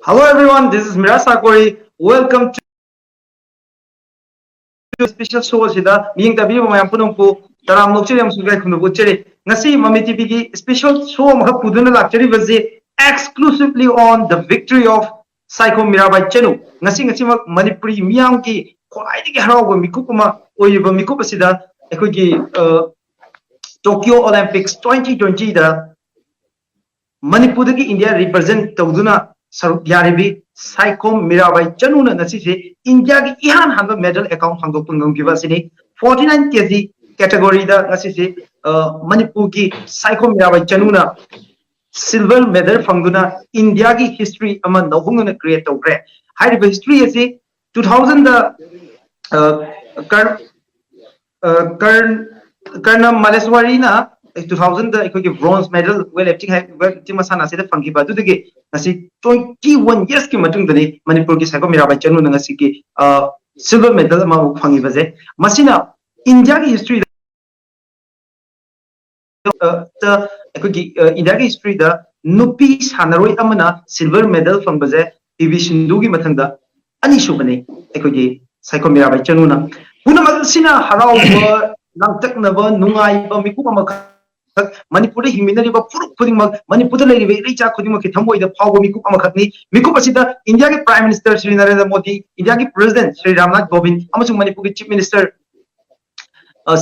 Hello everyone, this is Mirasakori. Welcome to special show sida miyeng tabi mayam punong po taram nokcheri am sugai khunu bocheri ngasi MAMI TV ki special show ma puduna lakcheri baje exclusively on the victory of Psycho Mirabai Chanu ngasi ma Manipuri miyam ki khwai gi haraw go mikup ma oyiba mikup sida ekoi gi Tokyo Olympics 2020 da Manipur ki India represent tawduna saruk yaribi Psycho Mirabai Chanu na ngasi se India ki ihan hanba medal account hangdo pungam ki basini 49 kg category da ngasi se Manipur ki Psycho Mirabai Chanu na silver medal fangduna India ki history ama nahung na create tawkre haiba history ase 2000 da karna Maleswari na 2000 da ekoi bronze medal weightlifting masana se da fangi ba du de ngasi 21 years ki matung dani Manipur ki Psycho Mirabai Chanu ngasi ki silver medal ma fangi baje masina India ki history da ekoi ki India ki history da nupi sanaroi amana silver medal fang baje PV Sindhu ki mathang da ani shubane ekoi ki Psycho Mirabai Chanu na puna masina harau ba langtak na ba nungai ba miku ma Manipur himinariba puruk khudingmak Manipur leribe richa khudingmak ki thamoi da phawbo mikup amakhakni mikup asida India ki Prime Minister Shri Narendra Modi, India ki President Shri Ramnath Kovind amasung Manipur ki Chief Minister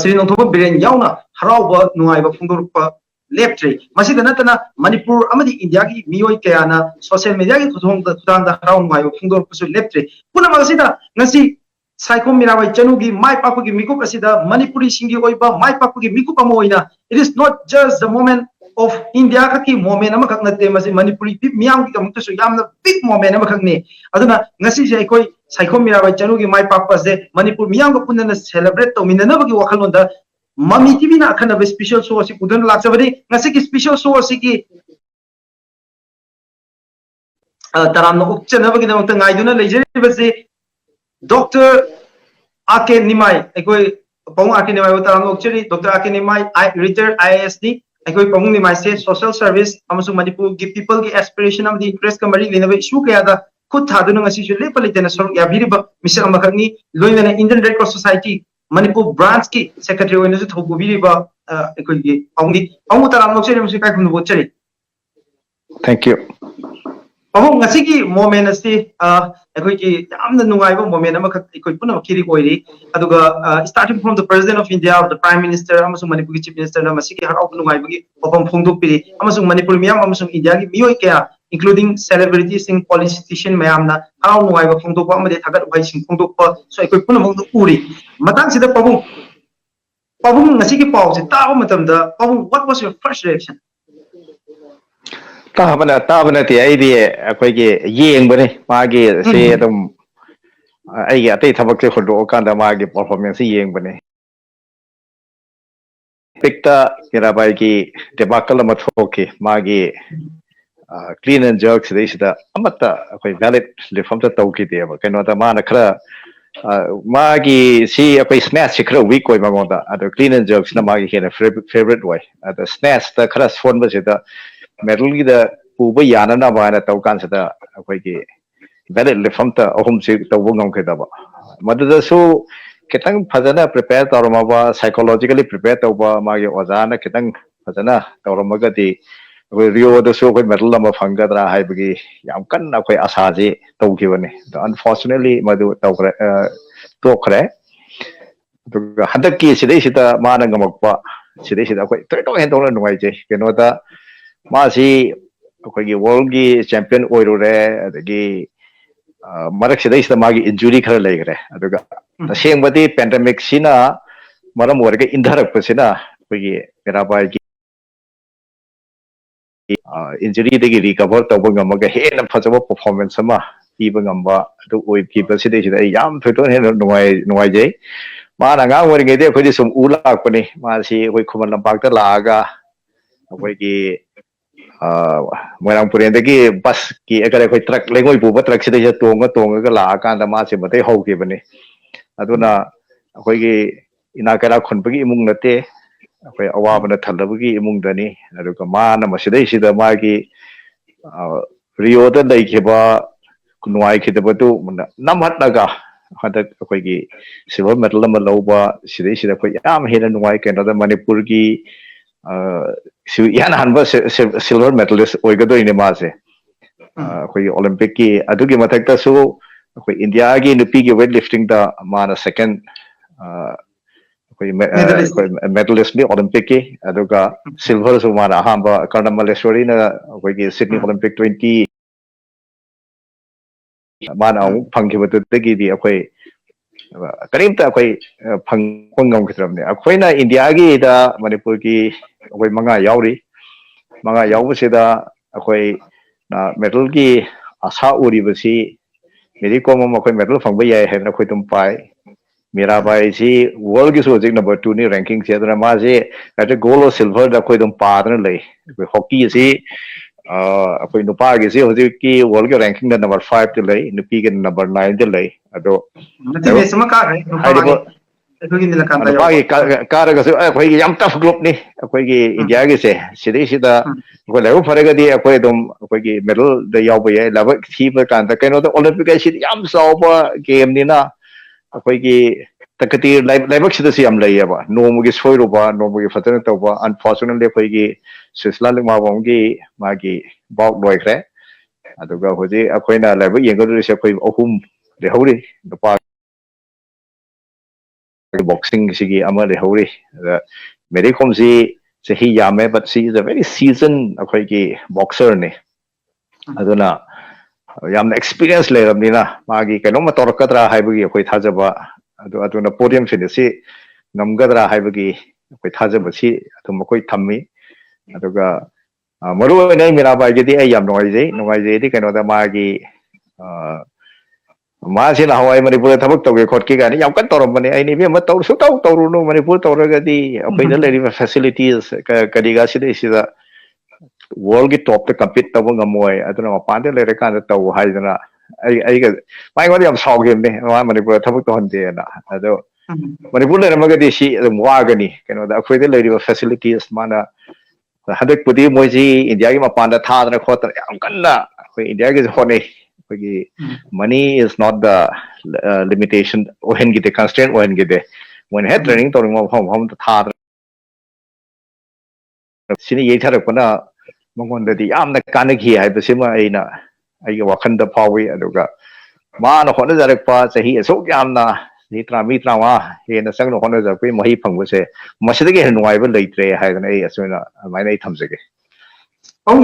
Shri Nongthoba Biren yauna harauba nungaiba phungdorpa leptre masida natana Manipur amadi India ki miyoi kayana social media ki khudangda harau nungaiba phungdorpa su leptre puna masida ngasi Psycho Mirabai Chanu gi mai papu gi mikup asida Manipuri singi oiba mai papu gi mikup amoina. It is not just the moment of India ka ki moment ama khak nate masi Manipuri big miyam ki kamuk so yamna big moment ama khak ne aduna ngasi je koi Psycho Mirabai Chanu gi mai papu ase Manipur miyam ka punna celebrate to minna ba gi wakhalon da MAMI TV na akhana be special show si kudun laksabadi ngasi ki special show si ki taram no ukchana ba gi na ngai duna leje base Dr. Ake Nimai, ekoi Pong Ake Nimaiutaram okcheri Dr. Ake Nimai, I retired IASD, ekoi Pong Nimai se social service amasung Manipur gi people gi aspiration am di interest kamari linabe issue kaya da khud thaduna ngasi ju lepa litena sorok yabiriba misal amakani loina Indian Red Cross Society Manipur branch ki secretary oina ju thogubiriba ekoi gi Pong utaram okcheri musi kai khunu bocheri. Thank you. Pahong ngasi ki moment asti ekoi ki yamna nungaiba moment ama ekoi puna khiri koiri aduga starting from the president of India, the prime minister amasung Manipur ki chief minister na masiki harau nungaiba ki opam phongdok piri amasung Manipur miyam amasung India ki miyoi kaya including celebrities sing politician mayam na harau nungaiba phongdok pa amade thagat ubai sing phongdok pa so ekoi puna mong uri matang sida pahong ngasi ki pau se ta matam da pahong what was your first reaction? Tabana ti idea akoigi yeng bane magi se dum ai ga tai thabak se khodo kanda magi performance yeng bane pikta Mirabai ki debacle ma thoke magi clean and jerks de amata akoi valid reform ta tauki de ba keno ta mana khara magi si akoi smash si khara weak koi magonda ado clean and jerks na magi hena favorite way ado smash ta khara phone ba se da medal gi da puba yana na ba na tau kan sa da akoi ki valid reform ta ahum se tawbo ngam ke da ba madu da su kitang phajana prepare tarama ba psychologically prepare tawba magi ozana kitang phajana tarama ga di Rio da su koi medal ma phanga dra hai bagi yam kan na koi asa ji tau ki bane unfortunately madu tau kre to kre to hadak ki sidai sida mana ngamak pa sidai sida koi to hen to na ngai je keno da ma si koi gi world gi champion oiro re adagi marak sidai sida magi injury khara lai gre aduga taseng badi pandemic sina maram warga indharak pasina koi gi Mirabai injury degi recover tawba ngamaga hena phajaba performance ama iba ngamba adu oi ki basidai sida yam thoito hen nuai je ꯃꯥꯅ ꯑꯉꯥꯡ ꯑꯣꯏꯔꯤꯉꯩꯗ ꯑꯩꯈꯣꯏꯗꯤ ꯁꯨꯝ ꯎ ꯂꯥꯛꯄꯅꯤ ꯃꯥꯁꯤ ꯑꯩꯈꯣꯏ ꯈꯨꯃꯟ ꯂꯝꯄꯥꯛꯇ ꯂꯥꯛꯑꯒ ꯑꯩꯈꯣꯏꯒꯤ ꯃꯣꯏꯔꯥꯡꯄꯨꯔꯦꯟꯗꯒꯤ ꯕꯁꯀꯤ ꯑꯩꯈꯣꯏ ꯇ꯭ꯔꯛ ꯂꯩꯉꯣꯏ ꯄꯨꯕ ꯇ꯭ꯔꯛꯁꯤꯗꯩꯁꯤꯗ ꯇꯣꯡꯉꯒ ꯂꯥꯛꯑꯀꯥꯟꯗ ꯃꯥꯁꯦ ꯃꯇꯩ ꯍꯧꯈꯤꯕꯅꯤ ꯑꯗꯨꯅ ꯑꯩꯈꯣꯏꯒꯤ ꯏꯅꯥꯛ ꯀꯩꯔꯥꯛ ꯈꯨꯟꯕꯒꯤ ꯏꯃꯨꯡ ꯅꯠꯇꯦ ꯑꯩꯈꯣꯏ ꯑꯋꯥꯕꯅ ꯊꯜꯂꯕꯒꯤ ꯏꯃꯨꯡꯗꯅꯤ ꯑꯗꯨꯒ ꯃꯥꯅ ꯃꯁꯤꯗꯩꯁꯤꯗ ꯃꯥꯒꯤ ꯔꯤꯑꯣꯗ ꯂꯩꯈꯤꯕ ꯅꯨꯡꯉꯥꯏꯈꯤꯗꯕꯗꯨ ꯅꯝꯍꯠꯂꯒ ꯍꯟꯗꯛ ꯑꯩꯈꯣꯏꯒꯤ ꯁꯤꯜꯚꯔ ꯃꯦꯗꯜ ꯑꯃ ꯂꯧꯕ ꯁꯤꯗꯩꯁꯤꯗ ꯑꯩꯈꯣꯏ ꯌꯥꯝ ꯍꯦꯟꯅ ꯅꯨꯡꯉꯥꯏ ꯀꯩꯅꯣꯗ ꯃꯅꯤꯄꯨꯔꯒꯤ ꯏꯍꯥꯟ ꯍꯥꯟꯕ ꯁꯤꯜꯚꯔ ꯃꯦꯗꯜꯂꯤꯁ ꯑꯣꯏꯒꯗꯣꯏꯅꯦ ꯃꯥꯁꯦ ꯑꯩꯈꯣꯏꯒꯤ ꯑꯣꯂꯦꯝꯄꯤꯛꯀꯤ ꯑꯗꯨꯒꯤ ꯃꯊꯛꯇꯁꯨ ꯑꯩꯈꯣꯏ ꯏꯟꯗꯤꯌꯥꯒꯤ ꯅꯨꯄꯤꯒꯤ ꯋꯦꯠ ꯂꯤꯐꯇꯤꯡꯗ ꯃꯥꯅ ꯁꯦꯀꯦꯟ ꯃꯦꯗꯂꯤꯁ ꯑꯩꯈꯣꯏ ꯃꯦꯗꯜꯂꯤꯁꯅꯤ ꯑꯣꯂꯦꯝꯄꯤꯛꯀꯤ ꯑꯗꯨꯒ ꯁꯤꯜꯚꯔꯁꯨ ꯃꯥꯅ ꯑꯍꯥꯟꯕ ꯀꯔꯅꯃꯜꯂꯦꯁꯣꯔꯤꯅ ꯑꯩꯈꯣꯏꯒꯤ ꯁꯤꯗꯅꯤ ꯑꯣꯂꯦꯝꯄꯤꯛ 20 ꯃꯥꯅ ꯑꯃꯨꯛ ꯐꯪꯈꯤꯕꯗꯨꯗꯒꯤꯗꯤ ꯑꯩꯈꯣꯏ ꯀꯔꯤꯝꯇ ꯑꯩꯈꯣꯏ ꯐꯪꯕ ꯉꯝꯈꯤꯗ꯭ꯔꯕꯅꯤ ꯑꯩꯈꯣꯏꯅ ꯏꯟꯗꯤꯌꯥꯒꯤꯗ ꯃꯅꯤꯄꯨꯔꯒꯤ ꯑꯩꯈꯣꯏ 5 ꯌꯥꯎꯔꯤ 5 ꯌꯥꯎꯕꯁꯤꯗ ꯑꯩꯈꯣꯏ ꯃꯦꯗꯜꯒꯤ ꯑꯁꯥ ꯎꯔꯤꯕꯁꯤ ꯃꯦꯔꯤ ꯀꯣꯝ ꯑꯃ ꯑꯩꯈꯣꯏ ꯃꯦꯗꯜ ꯐꯪꯕ ꯌꯥꯏ ꯍꯥꯏꯗꯅ ꯑꯩꯈꯣꯏ ꯑꯗꯨꯝ ꯄꯥꯏ ꯃꯤꯔꯥꯕꯥꯏꯁꯤ ꯋꯥꯔꯜꯒꯤꯁꯨ ꯍꯧꯖꯤꯛ ꯅꯝꯕꯔ 2ꯅꯤ ꯔꯦꯡꯀꯤꯡꯁꯦ ꯑꯗꯨꯅ ꯃꯥꯁꯦ ꯒꯣꯜ ꯑꯣꯐ ꯁꯤꯜꯚꯔꯗ ꯑꯩꯈꯣꯏ ꯑꯗꯨꯝ ꯄꯥꯗꯅ ꯂꯩ ꯑꯩꯈꯣꯏ ꯍꯣꯀꯤ ꯑꯁꯤ ꯑꯩꯈꯣꯏ ꯅꯨꯄꯥꯒꯤꯁꯤ ꯍꯧꯖꯤꯛꯀꯤ ꯋꯥꯔꯜꯒꯤ ꯔꯦꯡꯀꯤꯡꯗ ꯅꯝꯕꯔ 5ꯇ ꯂꯩ ꯅꯨꯄꯤꯒꯤ ꯅꯝꯕꯔ 9ꯗ ꯂꯩ ꯑꯗꯣ ꯅꯠꯇꯦ ꯃꯦꯠꯆ ꯑꯃ ꯀꯥꯈ꯭ꯔꯦ ꯍꯥꯏꯔꯤꯕ ꯅꯨꯄꯥꯒꯤ ꯑꯩꯈꯣꯏꯒꯤ ꯅꯤꯂꯀꯥꯟꯇ ꯌꯥꯎꯕ ꯅꯨꯄꯥꯒꯤ ꯀꯥꯔꯒꯁꯨ ꯑꯩꯈꯣꯏꯒꯤ ꯌꯥꯝ ꯇꯐ ꯒ꯭ꯔꯨꯞꯅꯤ ꯑꯩꯈꯣꯏꯒꯤ ꯏꯟꯗꯤꯌꯥꯒꯤꯁꯦ ꯁꯤꯗꯩꯁꯤꯗ ꯑꯩꯈꯣꯏ ꯂꯥꯏꯕꯛ ꯐꯔꯒꯗꯤ ꯑꯩꯈꯣꯏ ꯑꯗꯨꯝ ꯑꯩꯈꯣꯏꯒꯤ ꯃꯦꯗꯜꯗ ꯌꯥꯎꯕ ꯌꯥꯏ ꯂꯥꯏꯕꯛ ꯊꯤꯕ ꯀꯥꯟꯗ ꯀꯩꯅꯣꯗ ꯑꯣꯂꯦꯝꯄꯤꯛ ꯍꯥꯏꯁꯤꯗꯤ ꯌꯥꯝ ꯆꯥꯎꯕ ꯒꯦꯝꯅꯤꯅ ꯑꯩꯈꯣꯏꯒꯤ ꯇꯀꯇꯤ ꯂꯥꯏꯕꯛꯁꯤꯗꯁꯨ ꯌꯥꯝ ꯂꯩꯌꯦꯕ ꯅꯣꯡꯃꯒꯤ ꯁꯣꯏꯔꯨꯕ ꯅꯣꯡꯃꯒꯤ ꯐꯖꯅ ꯇꯧꯕ ꯑꯟꯐꯣꯔꯆꯨꯅꯦꯠꯂꯤ ꯑꯩꯈꯣꯏꯒꯤ ꯁꯨꯁꯂꯥ ꯂꯤꯛꯃꯥꯕꯝꯒꯤ ꯃꯥꯒꯤ ꯕꯥꯎꯠ ꯂꯣꯏꯈ꯭ꯔꯦ ꯑꯗꯨꯒ ꯍꯧꯖꯤꯛ ꯑꯩꯈꯣꯏꯅ ꯂꯥꯏꯕꯛ ꯌꯦꯡꯒꯗꯧꯔꯤꯁꯦ ꯑꯩꯈꯣꯏ 3 ꯂꯩꯍꯧꯔꯤ ꯅꯨꯄꯥ ꯕꯣꯛꯁꯤꯡꯁꯤꯒꯤ ꯑꯃ ꯂꯩꯍꯧꯔꯤ ꯑꯗ ꯃꯦꯔꯤ ꯀꯣꯝꯁꯤ ꯆꯍꯤ ꯌꯥꯝꯃꯦ ꯕꯠ ꯁꯤ ꯏज ꯑ ꯚꯦꯔꯤ ꯁꯤꯖꯟ ꯑꯩꯈꯣꯏꯒꯤ ꯕꯣꯛꯁꯔꯅꯤ ꯑꯗꯨꯅ ꯌꯥꯝꯅ ꯑꯦꯛꯁꯄꯤꯔꯤꯌꯦꯟꯁ ꯂꯩꯔꯕꯅꯤꯅ ꯃꯥꯒꯤ ꯀꯩꯅꯣꯝꯃ ꯇꯧꯔꯛꯀꯗ꯭ꯔꯥ ꯍꯥꯏꯕꯒꯤ ꯑꯩꯈꯣꯏ ꯊꯥꯖꯕ ꯑꯗꯨꯅ ꯄꯣꯗꯤꯌꯝ ꯐꯤꯅꯤꯁꯁꯤ ꯉꯝꯒꯗ꯭ꯔꯥ ꯍꯥꯏꯕꯒꯤ ꯑꯩꯈꯣꯏ ꯊꯥꯖꯕꯁꯤ ꯑꯗꯨꯝ ꯑꯩꯈꯣꯏ ꯊꯝꯃꯤ ꯑꯗꯨꯒ ꯃꯔꯨꯑꯣꯏꯅ ꯃꯤꯔꯥꯕꯥꯏꯒꯤꯗꯤ ꯑꯩ ꯌꯥꯝ ꯅꯨꯡꯉꯥꯏꯖꯩꯗꯤ ꯀꯩꯅꯣꯗ ꯃꯥꯒꯤ ꯃꯥꯁꯤ ꯅꯍꯥꯟꯋꯥꯏ ꯃꯅꯤꯄꯨꯔꯗ ꯊꯕꯛ ꯇꯧꯒꯦ ꯈꯣꯠꯀꯦ ꯀꯥꯏꯅ ꯌꯥꯝ ꯀꯟꯅ ꯇꯧꯔꯝꯕꯅꯤ ꯑꯩꯅ ꯏꯕꯦꯝꯃ ꯇꯧꯔꯨꯅꯨ ꯃꯅꯤꯄꯨꯔ ꯇꯧꯔꯒꯗꯤ ꯑꯩꯈꯣꯏꯗ ꯂꯩꯔꯤꯕ ꯐꯦꯁꯤꯂꯤꯇꯤꯁ ꯀꯔꯤꯒ ꯁꯤꯗꯩꯁꯤꯗ ꯋꯥꯔꯜꯒꯤ ꯇꯣꯞꯇ ꯀꯝꯄꯤꯠ ꯇꯧꯕ ꯉꯝꯃꯣꯏ ꯑꯗꯨꯅ ꯃꯄꯥꯟꯗ ꯂꯩꯔꯀꯥꯟꯗ ꯇꯧ ꯍꯥꯏꯗꯅ ꯑꯩꯒ ꯃꯥꯉꯣꯟꯗ ꯌꯥꯝ ꯁꯥꯎꯈꯤꯕꯅꯦ ꯃꯥ ꯃꯅꯤꯄꯨꯔꯗ ꯊꯕꯛ ꯇꯧꯍꯟꯗꯦꯅ ꯑꯗꯣ ꯃꯅꯤꯄꯨꯔ ꯂꯩꯔꯝꯃꯒꯗꯤ ꯁꯤ ꯑꯗꯨꯝ ꯋꯥꯒꯅꯤ ꯀꯩꯅꯣꯗ ꯑꯩꯈꯣꯏꯗ ꯂꯩꯔꯤꯕ ꯐꯦꯁꯤꯂꯤꯇꯤꯁ ꯃꯥꯅ ꯍꯟꯗꯛꯄꯨꯗꯤ ꯃꯣꯏꯁꯤ ꯏꯟꯗꯤꯌꯥꯒꯤ ꯃꯄꯥꯟꯗ ꯊꯥꯗꯅ ꯈꯣꯠꯇꯅ ꯌꯥꯝ ꯀꯟꯅ ꯑꯩꯈꯣꯏ ꯏꯟꯗꯤꯌꯥꯒꯤꯁꯨ ꯍꯣꯠꯅꯩ ꯑꯩꯈꯣꯏꯒꯤ money is not the limitation ꯑꯣꯏꯍꯟꯈꯤꯗꯦ ꯀꯟꯁꯇꯦꯟ ꯑꯣꯏꯍꯟꯈꯤꯗꯦ ꯃꯣꯏꯅ ꯍꯦꯛ ꯇ꯭ꯔꯦꯅꯤꯡ ꯇꯧꯅꯤꯡꯕ ꯃꯐꯝꯗ ꯊꯥꯗꯅ ꯁꯤꯅ ꯌꯩꯊꯔꯛꯄꯅ ꯃꯉꯣꯟꯗꯗꯤ ꯌꯥꯝꯅ ꯀꯥꯟꯅꯈꯤ ꯍꯥꯏꯕꯁꯤꯃ ꯑꯩꯒꯤ ꯋꯥꯈꯜꯗ ꯐꯥꯎꯏ ꯑꯗꯨꯒ ꯃꯥꯅ ꯍꯣꯠꯅꯖꯔꯛꯄ ꯆꯍꯤ ꯑꯁꯨꯛ ꯌꯥꯝꯅ ꯆꯍꯤ 30-35 ꯍꯦꯟꯅ ꯆꯪꯅ ꯍꯣꯠꯅꯖꯔꯛꯄꯒꯤ ꯃꯍꯩ ꯐꯪꯕꯁꯦ ꯃꯁꯤꯗꯒꯤ ꯍꯦꯟꯅ ꯅꯨꯡꯉꯥꯏꯕ ꯂꯩꯇ꯭ꯔꯦ ꯍꯥꯏꯗꯅ ꯑꯩ ꯑꯗꯨꯃꯥꯏꯅ ꯑꯩ ꯊꯝꯖꯒꯦ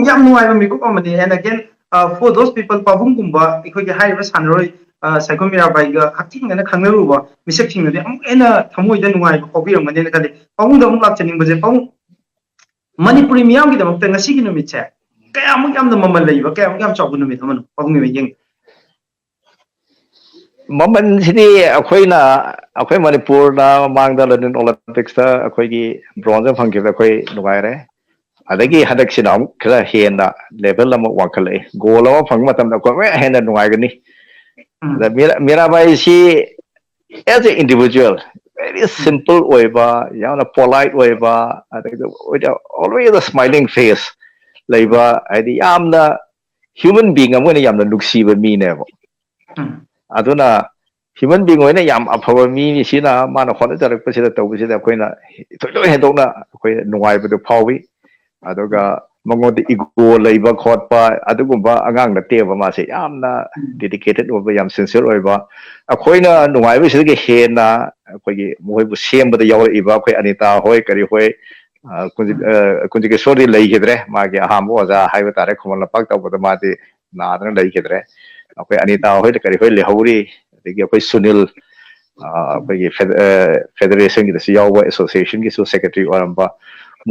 ꯌꯥꯝ ꯅꯨꯡꯉꯥꯏꯕ ꯃꯤꯀꯨꯞ ꯑꯃꯅꯤ and again for those people ꯄꯥꯕꯨꯡꯒꯨꯝꯕ ꯑꯩꯈꯣꯏꯒꯤ ꯍꯥꯏꯔꯤꯕ ꯁꯥꯟꯅꯔꯣꯏ ꯁꯥꯏꯈꯣꯝ ꯃꯤꯔꯥꯕꯥꯏꯒ ꯍꯛꯊꯦꯡꯅꯅ ꯈꯪꯅꯔꯨꯕ ꯃꯤꯁꯛꯁꯤꯡꯅꯗꯤ ꯑꯃꯨꯛ ꯍꯦꯟꯅ ꯊꯃꯣꯏꯗ ꯅꯨꯡꯉꯥꯏꯕ ꯐꯥꯎꯕꯤꯔꯝꯒꯅꯤꯅ ꯈꯜꯂꯤ ꯄꯥꯕꯨꯡꯗ ꯑꯃꯨꯛ ꯂꯥꯛꯆꯅꯤꯡꯕꯁꯦ ꯄꯥꯕꯨꯡ ꯃꯅꯤꯄꯨꯔꯤ ꯃꯤꯌꯥꯝꯒꯤꯗꯃꯛꯇ ꯉꯁꯤꯒꯤ ꯅꯨꯃꯤꯠꯁꯦ ꯀꯌꯥꯃꯨꯛ ꯌꯥꯝꯅ ꯃꯃꯜ ꯂꯩꯕ ꯀꯌꯥꯃꯨꯛ ꯌꯥꯝ ꯆꯥꯎꯕ ꯅꯨꯃꯤꯠ ꯑꯃꯅꯣ ꯄꯥꯕꯨꯡꯒꯤ ꯃꯤꯠꯌꯦꯡ ꯃꯃꯜꯁꯤꯗꯤ ꯑꯩꯈꯣꯏ ꯃꯅꯤꯄꯨꯔꯗ ꯃꯃꯥꯡꯗ ꯂꯟꯗꯟ ꯑꯣꯂꯦꯝꯄꯤꯛꯁꯇ ꯑꯩꯈꯣꯏꯒꯤ ꯕ꯭ꯔꯣꯟꯖ ꯐꯪꯈꯤꯕꯗ ꯑꯩꯈꯣꯏ ꯅꯨꯡꯉꯥꯏꯔꯦ ꯑꯗꯒꯤ ꯍꯟꯗꯛꯁꯤꯅ ꯑꯃꯨꯛ ꯈꯔ ꯍꯦꯟꯅ ꯂꯦꯚꯦꯜ ꯑꯃ ꯋꯥꯡꯈꯠꯂꯛꯏ ꯒꯣꯜ ꯑꯃ ꯐꯪꯕ ꯃꯇꯝꯗ ꯑꯩꯈꯣꯏ ꯑꯃꯨꯛ ꯍꯦꯟꯅ ꯅꯨꯡꯉꯥꯏꯒꯅꯤ ꯑꯗ ꯃꯤꯔꯥꯕꯥꯏꯁꯤ as a individual very simple ꯑꯣꯏꯕ ꯌꯥꯝꯅ ꯄꯣꯂꯥꯏꯠ ꯑꯣꯏꯕ ꯑꯗꯒꯤ ꯑꯣꯜꯋꯦꯖ ꯁ꯭ꯃꯥꯏꯂꯤꯡ ꯐꯦꯁ ꯂꯩꯕ ꯍꯥꯏꯗꯤ ꯌꯥꯝꯅ ꯍ꯭ꯌꯨꯃꯟ ꯕꯤꯡ ꯑꯃ ꯑꯣꯏꯅ ꯌꯥꯝꯅ ꯅꯨꯡꯁꯤꯕ ꯃꯤꯅꯦꯕ ꯑꯗꯨꯅ ꯍ꯭ꯌꯨꯃꯟ ꯕꯤꯡ ꯑꯣꯏꯅ ꯌꯥꯝ ꯑꯐꯕ ꯃꯤꯁꯤꯅ ꯃꯥꯅ ꯍꯣꯠꯅꯖꯔꯛꯄꯁꯤꯗ ꯇꯧꯕꯁꯤꯗ ꯑꯩꯈꯣꯏꯅ ꯊꯣꯏꯗꯣꯛ ꯍꯦꯟꯗꯣꯛꯅ ꯑꯩꯈꯣꯏ ꯅꯨꯡꯉꯥꯏꯕꯗꯨ ꯐꯥꯎꯏ ꯑꯗꯨꯒ ꯃꯉꯣꯟꯗ ꯏꯒꯣ ꯂꯩꯕ ꯈꯣꯠꯄ ꯑꯗꯨꯒꯨꯝꯕ ꯑꯉꯥꯡ ꯅꯠꯇꯦꯕ ꯃꯥꯁꯦ ꯌꯥꯝꯅ ꯗꯦꯗꯤꯀꯦꯇꯦꯠ ꯑꯣꯏꯕ ꯌꯥꯝ ꯁꯤꯟꯁꯤꯌꯔ ꯑꯣꯏꯕ ꯑꯩꯈꯣꯏꯅ ꯅꯨꯡꯉꯥꯏꯕꯁꯤꯗꯒꯤ ꯍꯦꯟꯅ ꯑꯩꯈꯣꯏꯒꯤ ꯃꯈꯣꯏꯕꯨ ꯁꯦꯝꯕꯗ ꯌꯥꯎꯔꯛꯏꯕ ꯑꯩꯈꯣꯏ ꯑꯅꯤꯇꯥ ꯍꯣꯏ ꯀꯔꯤ ꯍꯣꯏ ꯀꯨꯟꯖꯤꯀꯦꯁꯣꯔꯗꯤ ꯂꯩꯈꯤꯗ꯭ꯔꯦ ꯃꯥꯒꯤ ꯑꯍꯥꯟꯕ ꯑꯣꯖꯥ ꯍꯥꯏꯕ ꯇꯥꯔꯦ ꯈꯨꯃꯟ ꯂꯝꯄꯥꯛ ꯇꯧꯕꯗ ꯃꯥꯗꯤ ꯅꯥꯗꯅ ꯂꯩꯈꯤꯗ꯭ꯔꯦ ꯑꯩꯈꯣꯏ ꯑꯅꯤꯇꯥ ꯍꯣꯏ ꯀꯔꯤ ꯍꯣꯏ ꯂꯩꯍꯧꯔꯤ ꯑꯗꯒꯤ ꯑꯩꯈꯣꯏ ꯁꯨꯅꯤꯜ ꯑꯩꯈꯣꯏꯒꯤ ꯐꯦꯗꯔꯦꯁꯟꯒꯤꯗꯁꯨ ꯌꯥꯎꯕ ꯑꯦꯁꯣꯁꯤꯌꯦꯁꯟꯒꯤꯁꯨ ꯁꯦꯀ꯭ꯔꯦꯇꯔꯤ ꯑꯣꯏꯔꯝꯕ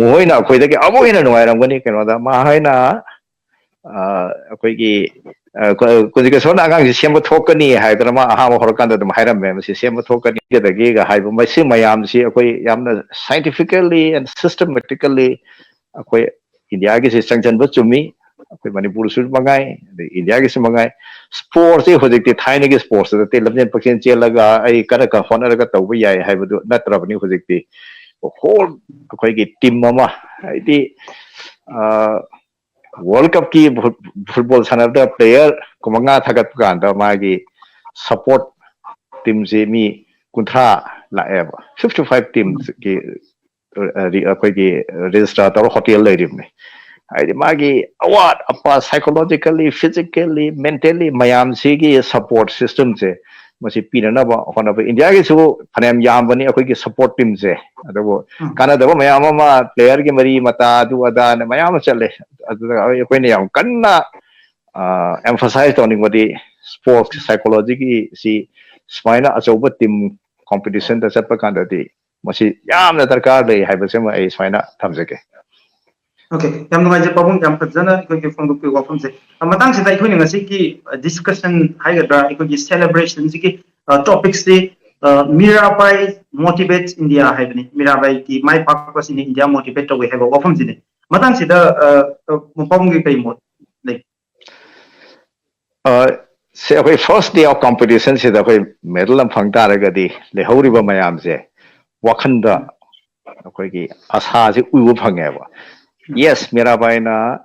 ꯃꯈꯣꯏꯅ ꯑꯩꯈꯣꯏꯗꯒꯤ ꯑꯃꯨꯛ ꯍꯦꯟꯅ ꯅꯨꯡꯉꯥꯏꯔꯝꯒꯅꯤ ꯀꯩꯅꯣꯗ ꯃꯥ ꯍꯥꯏꯅ ꯑꯩꯈꯣꯏꯒꯤ kunjika sona angang si semba thokani haidra ma aha ma horkanda dum hairam me si semba thokani dagi ga haiba mai si mayam si akoi yamna scientifically and systematically akoi India gi si changchan ba chumi akoi Manipur su mangai India gi si mangai sports e hojik ti thaina gi sports te lamjen paksen chelaga ai kana ka honor ga tawba yai haiba du natrabani hojik ti whole akoi gi team mama ai World Cup ki football sanada player kumanga thagat kanda magi support team se mi kuntra la eba 55 teams ki akoi ki register tor hotel le rim ne ai magi award apa psychologically physically mentally mayam se ki support system se masi pinana ba hona ba India ki su phanam yam bani akoi ki support team se ado kana da mayam ma player ki mari mata du ada na mayam chale akoi ne yam kanna emphasize on the sports psychology ki si smaina achoba team competition da chapa kanda di masi yamna darkar le haiba sema ai smaina thamjake Okay, yam nungai je pabung yam phajana ikoi ki phong du wafam se matang se dai khoni ngasi ki discussion haigadra ikoi ki celebration ki topics se Mirabai motivates India haibani Mirabai ki mai pakwas in India motivate to we have wafam jine matang se da pabung ki kai mot like se akoi first day of competition se da akoi medal am phang ta raga di le hori ba mayam se wakhanda akoi ki asa se uibu phange ba yes Mirabai na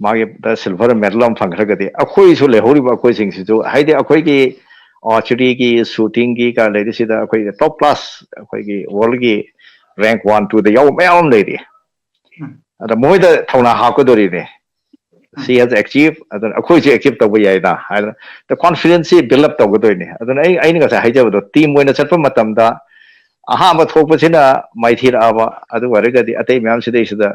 magi da silver medal am phang raga di akoi su le hori ba akoi sing si ju haide akoi ki archery ki shooting ki ka le si da akoi top class akoi ki world ki rank 1 2 da yaw mayam le di ada moi da thona ha ko dori ne she has achieved adon akoi je achieve taw yai da the confidence build up taw go ni adon ai ni ga sa haija do team moina chatpa matam da aha ma thok pa sina mai thir aba adu wari ga di atai myam sidai sida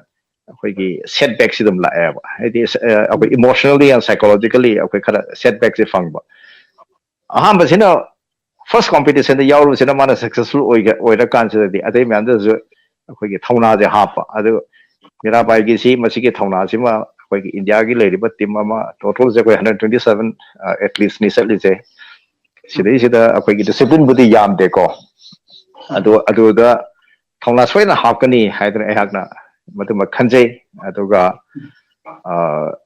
akoi gi setback sidum la aba it is akoi emotionally and psychologically akoi khara setback se fang ba aha ba sina first competition da yaw sina mana successful oira kan sida di atai myam da akoi gi thona je ha pa adu Mirabai gi si masi gi thona sima akoi India gi leiriba team ama total je koi 127 at least ni sali je sidai sida akoi gi discipline budi yam de ko adu da thongna soina hakani haidra ehakna matuma khanjai aduga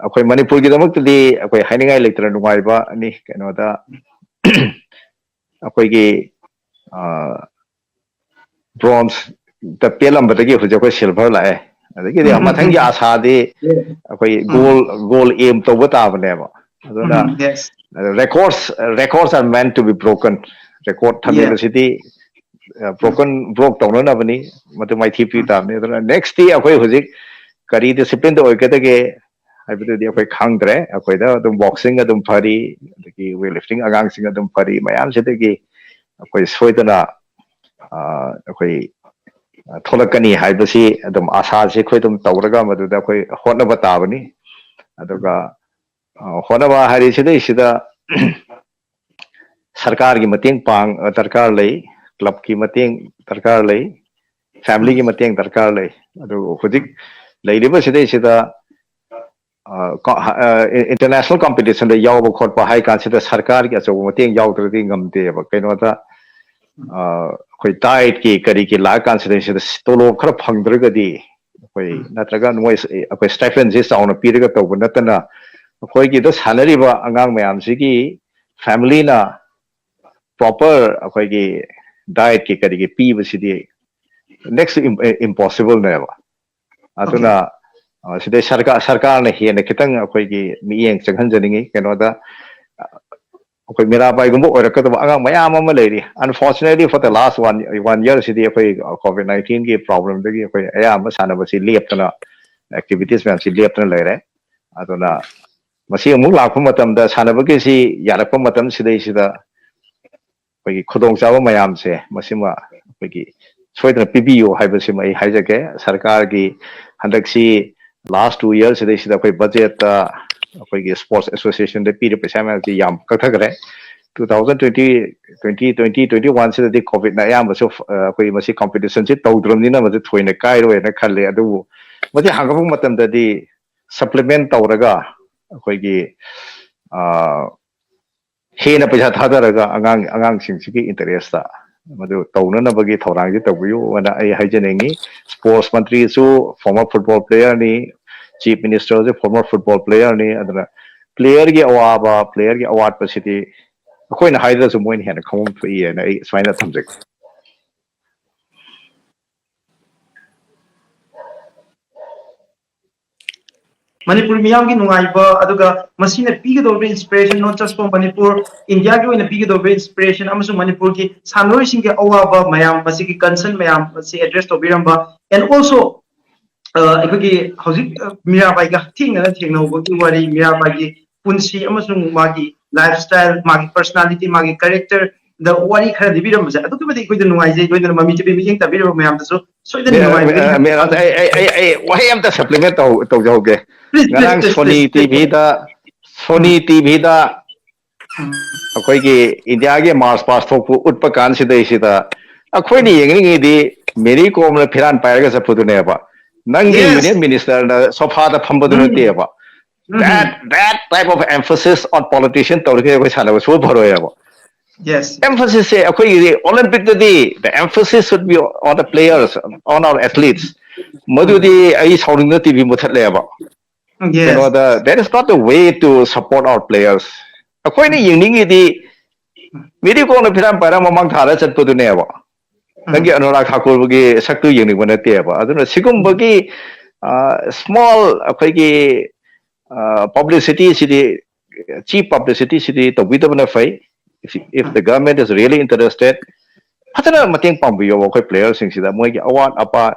akoi Manipur gi damak di akoi hainingai leitra nungai ba ni keno da akoi gi bronze da pelam badagi huje koi silver la adagi de mathang gi asa de akoi goal aim to bata bane ba aduna yes records are meant to be broken record thamil city broke tawna na bani matu mai thipi ta ne aduna next day akoi hujik kari discipline to oikedage haibu di akoi khangdre akoi da dum boxing adum phari adagi weightlifting agang sing adum phari mayam sidagi akoi soidana akoi tholakani haibasi adum asa se khoi dum tawraga maduda akoi hotnaba tabani aduga honaba hari sidai sida sarkar gi mateng pang darkar lei club ki mateng darkar lei family ki mateng darkar lei adu hujik leiriba sidai sida international competition da yaw ba khot pa hai kan sida sarkar gi aso mateng yaw tradi ngamte ba kaino da koi diet ki kari ki la kan sida sida tolo khara phangdra di koi natraga noi koi stipend je sauna piraga to natana koi gi da salary ba angang mayam si ki family na proper koi gi diet ki kari ki pi ba sidi next impossible ne ba atuna sidai sarkar na he na kitang koi gi miyeng changhan janingi keno da koi Mirabai gumbo orakada angang mayam ama leiri unfortunately for the last one year sidi koi COVID-19 ki problem da gi koi aya ma sana ba si leptana activities man si leptana leire aduna masi amuk lakpa matam da sana ba ki si yarakpa matam sidai sida koi khodong chawa mayam se masima koi ki soidna PBO haibasi mai haijake sarkar gi handak si last 2 years sidai sida koi budget koi gi sports association de pire pesa ma ji yam kathagre 2021 sida di covid na yam so koi masi competition si tawdrom ni na ma thoina kai ro na khalle adu mati hangapung matam da di supplement tawraga koi gi हेन पैसा थादरगा आगांग सिंगसिगी interest मधु तौननबगी थौरांगि तौबियु वना आई हाइजनेंगी sports मंत्री सु farmer football player नि chief minister जो farmer football player नि अदना player की अवाबा प्लेयर की अवार्ड पसिटी अखोइना हाइदरसु मोइन हेन खमम थुई ना आई स्वाइना थमजक Manipur miyam ki nungai ba aduga masina pige do inspiration not just for Manipur India ki oina pige do inspiration amasu Manipur ki sanoi sing ke awa ba mayam masi ki concern mayam masi address to biram ba and also aikogi hauzik Mirabai ga thingna thingna bo ki wari Mirabai ki punsi amasu magi lifestyle magi personality magi character the wari khara dibiram ba adu ki koi nungai je koi mami che bi yeng tabiram mayam so so the nungai me ai wahai am ta supplement to joge ngarang Sony TV da अखोई की India के मार्च पास थोक उत्प कान से दे सिदा अखोई नि यंगी दी मेरी को हमने फिरान पाएगा सब पुदु ने बा नंगी यूनियन मिनिस्टर ना सोफा दा फंबदु ने ते बा that type of emphasis on politician तो के कोई साला सो भरो है बा yes emphasis से अखोई की Olympic the the emphasis should be on the players on our athletes मधु दी आई साउंडिंग टीवी मुथत ले बा you know that is not the way to support our players अखोई नि यंगी दी मेरी को न फिरान पारा ममंग थारा चतपुदु ने बा नंगी अनुराग ठाकुर बगी सक्तु यंगी बने ते बा अदुना सिगुम बगी small अखोई की publicity city cheap publicity city to bit of a fight if the government is really interested फतना मतेंग पांबियो अखोई players सिंग सिदा मोई की award apa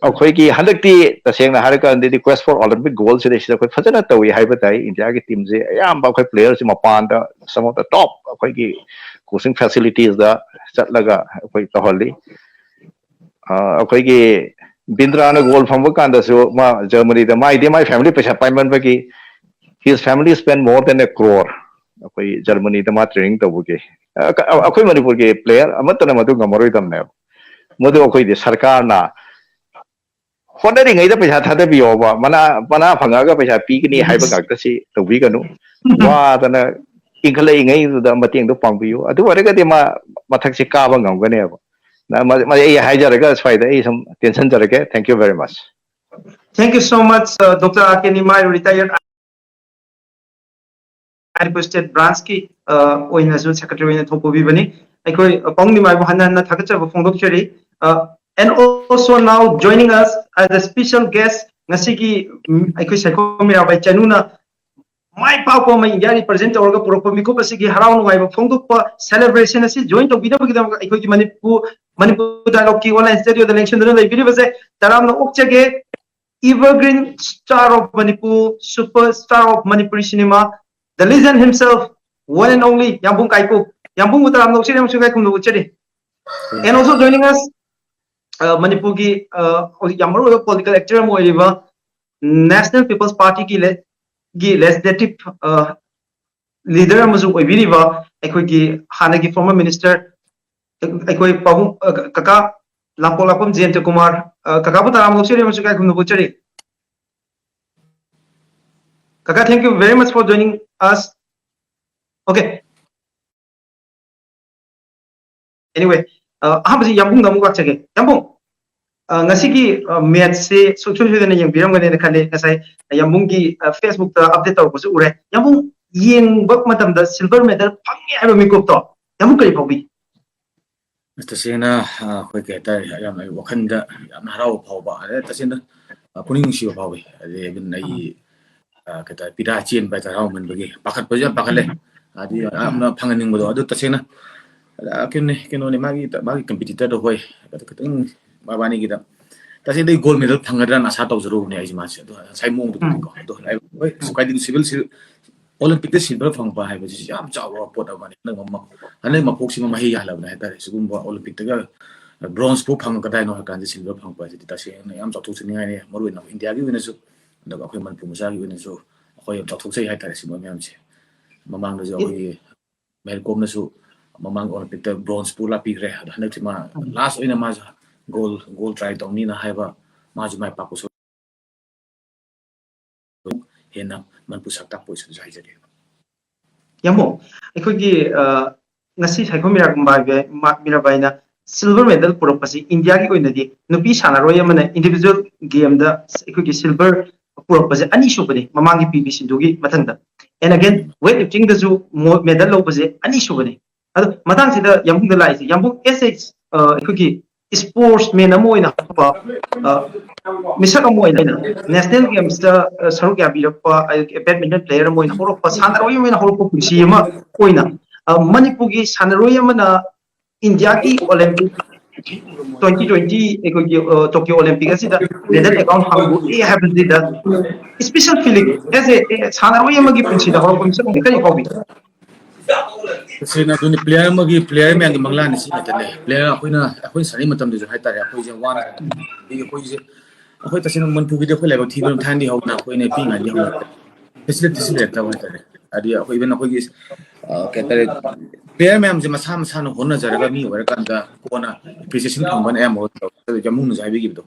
अखोई की हंदकती तसेंगना हारका अंदि quest for Olympic goals से देश अखोई फजना तवी हाइबा ताई इंडिया की टीम से याम अखोई players से मपान दा some of the top अखोई की coaching facilities दा चटलगा अखोई तहली अखोई की बिंद्रा ने गोल फंबो कांदा सो मा जर्मनी दा माई family पैसा पाइमन बकी his family spend more than a crore अखोई जर्मनी दा मा ट्रेनिंग तबुके अखोई मणिपुर के player अमतना मदु गमरोय तमने मदु अखोई दे सरकार ना होनरिङैदा पैसा थादबियोबा मना फंगागा पैसा पीगनी हाइबा गाक्तसी तौबिगनु वादना इंखलैङैदा मतेंदो पांबियो अदु वरगदि मा मथक्सि काबा ngамगनेबा ना मा ए हाइजरगा स्वाइदा ए सम टेंशन जरगे thank you very much thank you so much Dr. Akeni my retired Aripo State branch ki oina su secretary oina thopobi bani aikoi pongni mai bu hanna thakcha bu phongdok cheri and also now joining us as a special guest ngasi ki aikoi Saiko Mirabai Chanu na mai pa ko mai India represent orga purok mi ko pasi ki haraun ngai bu phongdok pa celebration asi join to bida bida aikoi ki Manipur dialogue ki online studio the election dana lai bidi base taram na okchage evergreen star of Manipur superstar of Manipuri cinema the legend himself, one and only Yambung Kaiku. Yambung Utaram Noxi Sukai Ucheri. And also joining us, Manipugi, Yamaru political actor Moiva, National People's Party ki legislative leader Amazu Viriva, Equiki Hanagi, former minister, Equi Pabu Kaka, Lampolapum Jente Kumar, Kakaputam Noxi Sukai Ucheri. Kaka, thank you very much for joining us. Okay. Anyway, I'm Yambung Namu Chage. Yambung, Nasiki match say social media yang biram gane khale kasai Yambungi Facebook update taw ko ure. Yambung yeng bak matam da silver medal phangi aro mikop to. Yambung kali phobi. Mr. Sena, khoi ke ta yam ai wakhan da yam harau phawba ta sena kuning si phawi ade bin ai kata pida chin ba tarau man bagi pakat pa jam pakale adi amna phanganing bodo adu tasena kino ne magi competitor do hoy kata kating babani kita tasena dei gold medal phangadran asa taw zaro ne ai ma se do sai mong do ko do lai hoy sukai ding civil Olympic de silver phangpa hai ba ji yam chawa pot amani nang ma ane ma pok sima mahi hala na ta sugum ba Olympic ta bronze pu phang ka dai no kan silver phangpa ji tasena yam chaw thu chini ngai ne maru na India gi wina su da akhoi man pu musa gi wina su akhoi yam chaw thu sei hai ta si ma myam che mamang do jo gi mel kom na su mamang Olympic ta bronze pu la pi re da na ma last oina ma gold try dong ni na hai ba ma ju mai pa ko so hena man pu sak tak po su jai jade Yamo, aikogi ngasi saiko Mirabai na silver medal puropasi India ki oinadi nupi sanaroi amana individual game da aikogi silver puropase ani subani mamangi PB Sindhu gi mathangda. And again weightlifting da ju medal lobase ani subani. Ado matang sida yambung da lai yambung SH aikogi sportsman amoina pa misak amoina national games da saruk ya birapa badminton player amoina horopa sanaroi amena horopa pusi ama oina Manipur ki sanaroi amana India ki Olympic 2020 ekogi Tokyo Olympic asida medal account hangu e habdi da special feeling as a sanaroi amagi punsi da horopa misak kari hobby Sina duni player magi player me angi mangla ni sina tane player akoina sani matam de jo hai tare akoi je wan akoi je akoi tasina Manipur gi de khoi leba thibam thandi hau na akoi ne pi ngai hau facility select ta hai tare adi akoi ben akoi gi ke tare player me am je masa masa no honna jaraga mi wara kan da kona appreciation thangban am ho to jamung na jaibi gi do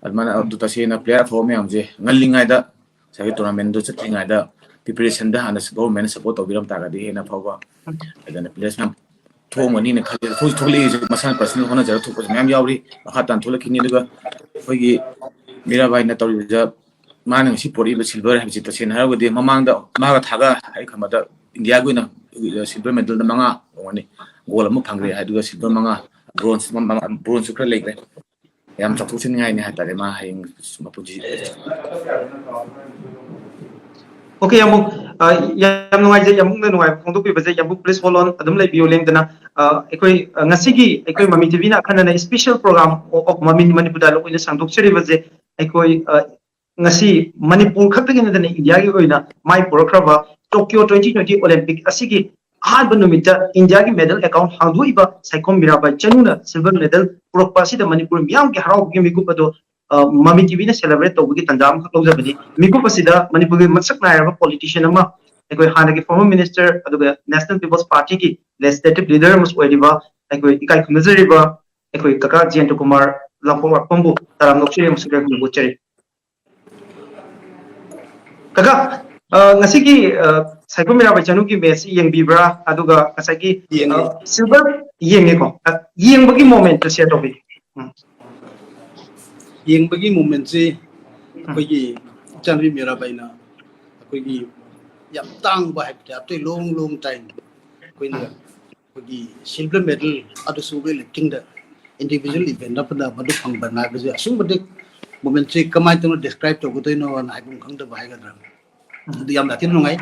almana abdu tasina player fo me am je ngallingai da sai tournament do chatlingai da preparation da hanas government support to biram ta ga di hena phawa adana players nam thong ani ne khale thoi tholi masan personal hona jara thok myam yawri akha tan thola kini daga khoi gi Mirabai na tawri ja manang si pori ba silver ha ji ta sen ha godi mamang da ma ga thaga ai khamada India go na silver medal da manga ngani goal am phangre ha duga silver manga bronze kra lekre yam chak thusin ngai ni ha ta ma haing mapuji Okay, yamuk yam nungai je yamuk na nungai phongdok pi baje yamuk please hold on adum lai bio leng dana ekoi ngasigi ekoi Mami TV na khana na special program of Mami Manipur da lokoi na sangdok cheri baje ekoi ngasi Manipur khaptagi na dana India gi oina mai purakraba Tokyo 2020 Olympic asigi ahad numita India gi medal account hangdu iba Saikom Mirabai Chanu na silver medal purakpa si da Manipur miyam gi harau gi mikup ado Mami TV na celebrate to bugi tandam khak lo jabani miku pasida Manipur gi matsak naira politician ama ekoi hana gi former minister aduga National People's Party ki legislative leader mus oidiba ekoi ikai khunazariba ekoi kaka Jento Kumar Lampong Akpambu taram nokchire musukre ku bochari kaka ngasi gi Saikom Mirabai Chanu ki match yengbibra aduga kasagi silver yenge ko yengbagi moment share topic yengbagi moment se akogi Chanvi Mirabai na akogi yam tang ba hekta apte long time koina akogi silver medal adu suge lifting da individual event na pada madu phang bana ga je asung bade moment se kamai to describe to go to no na ibung khang da ba ga dra du yam latin ngai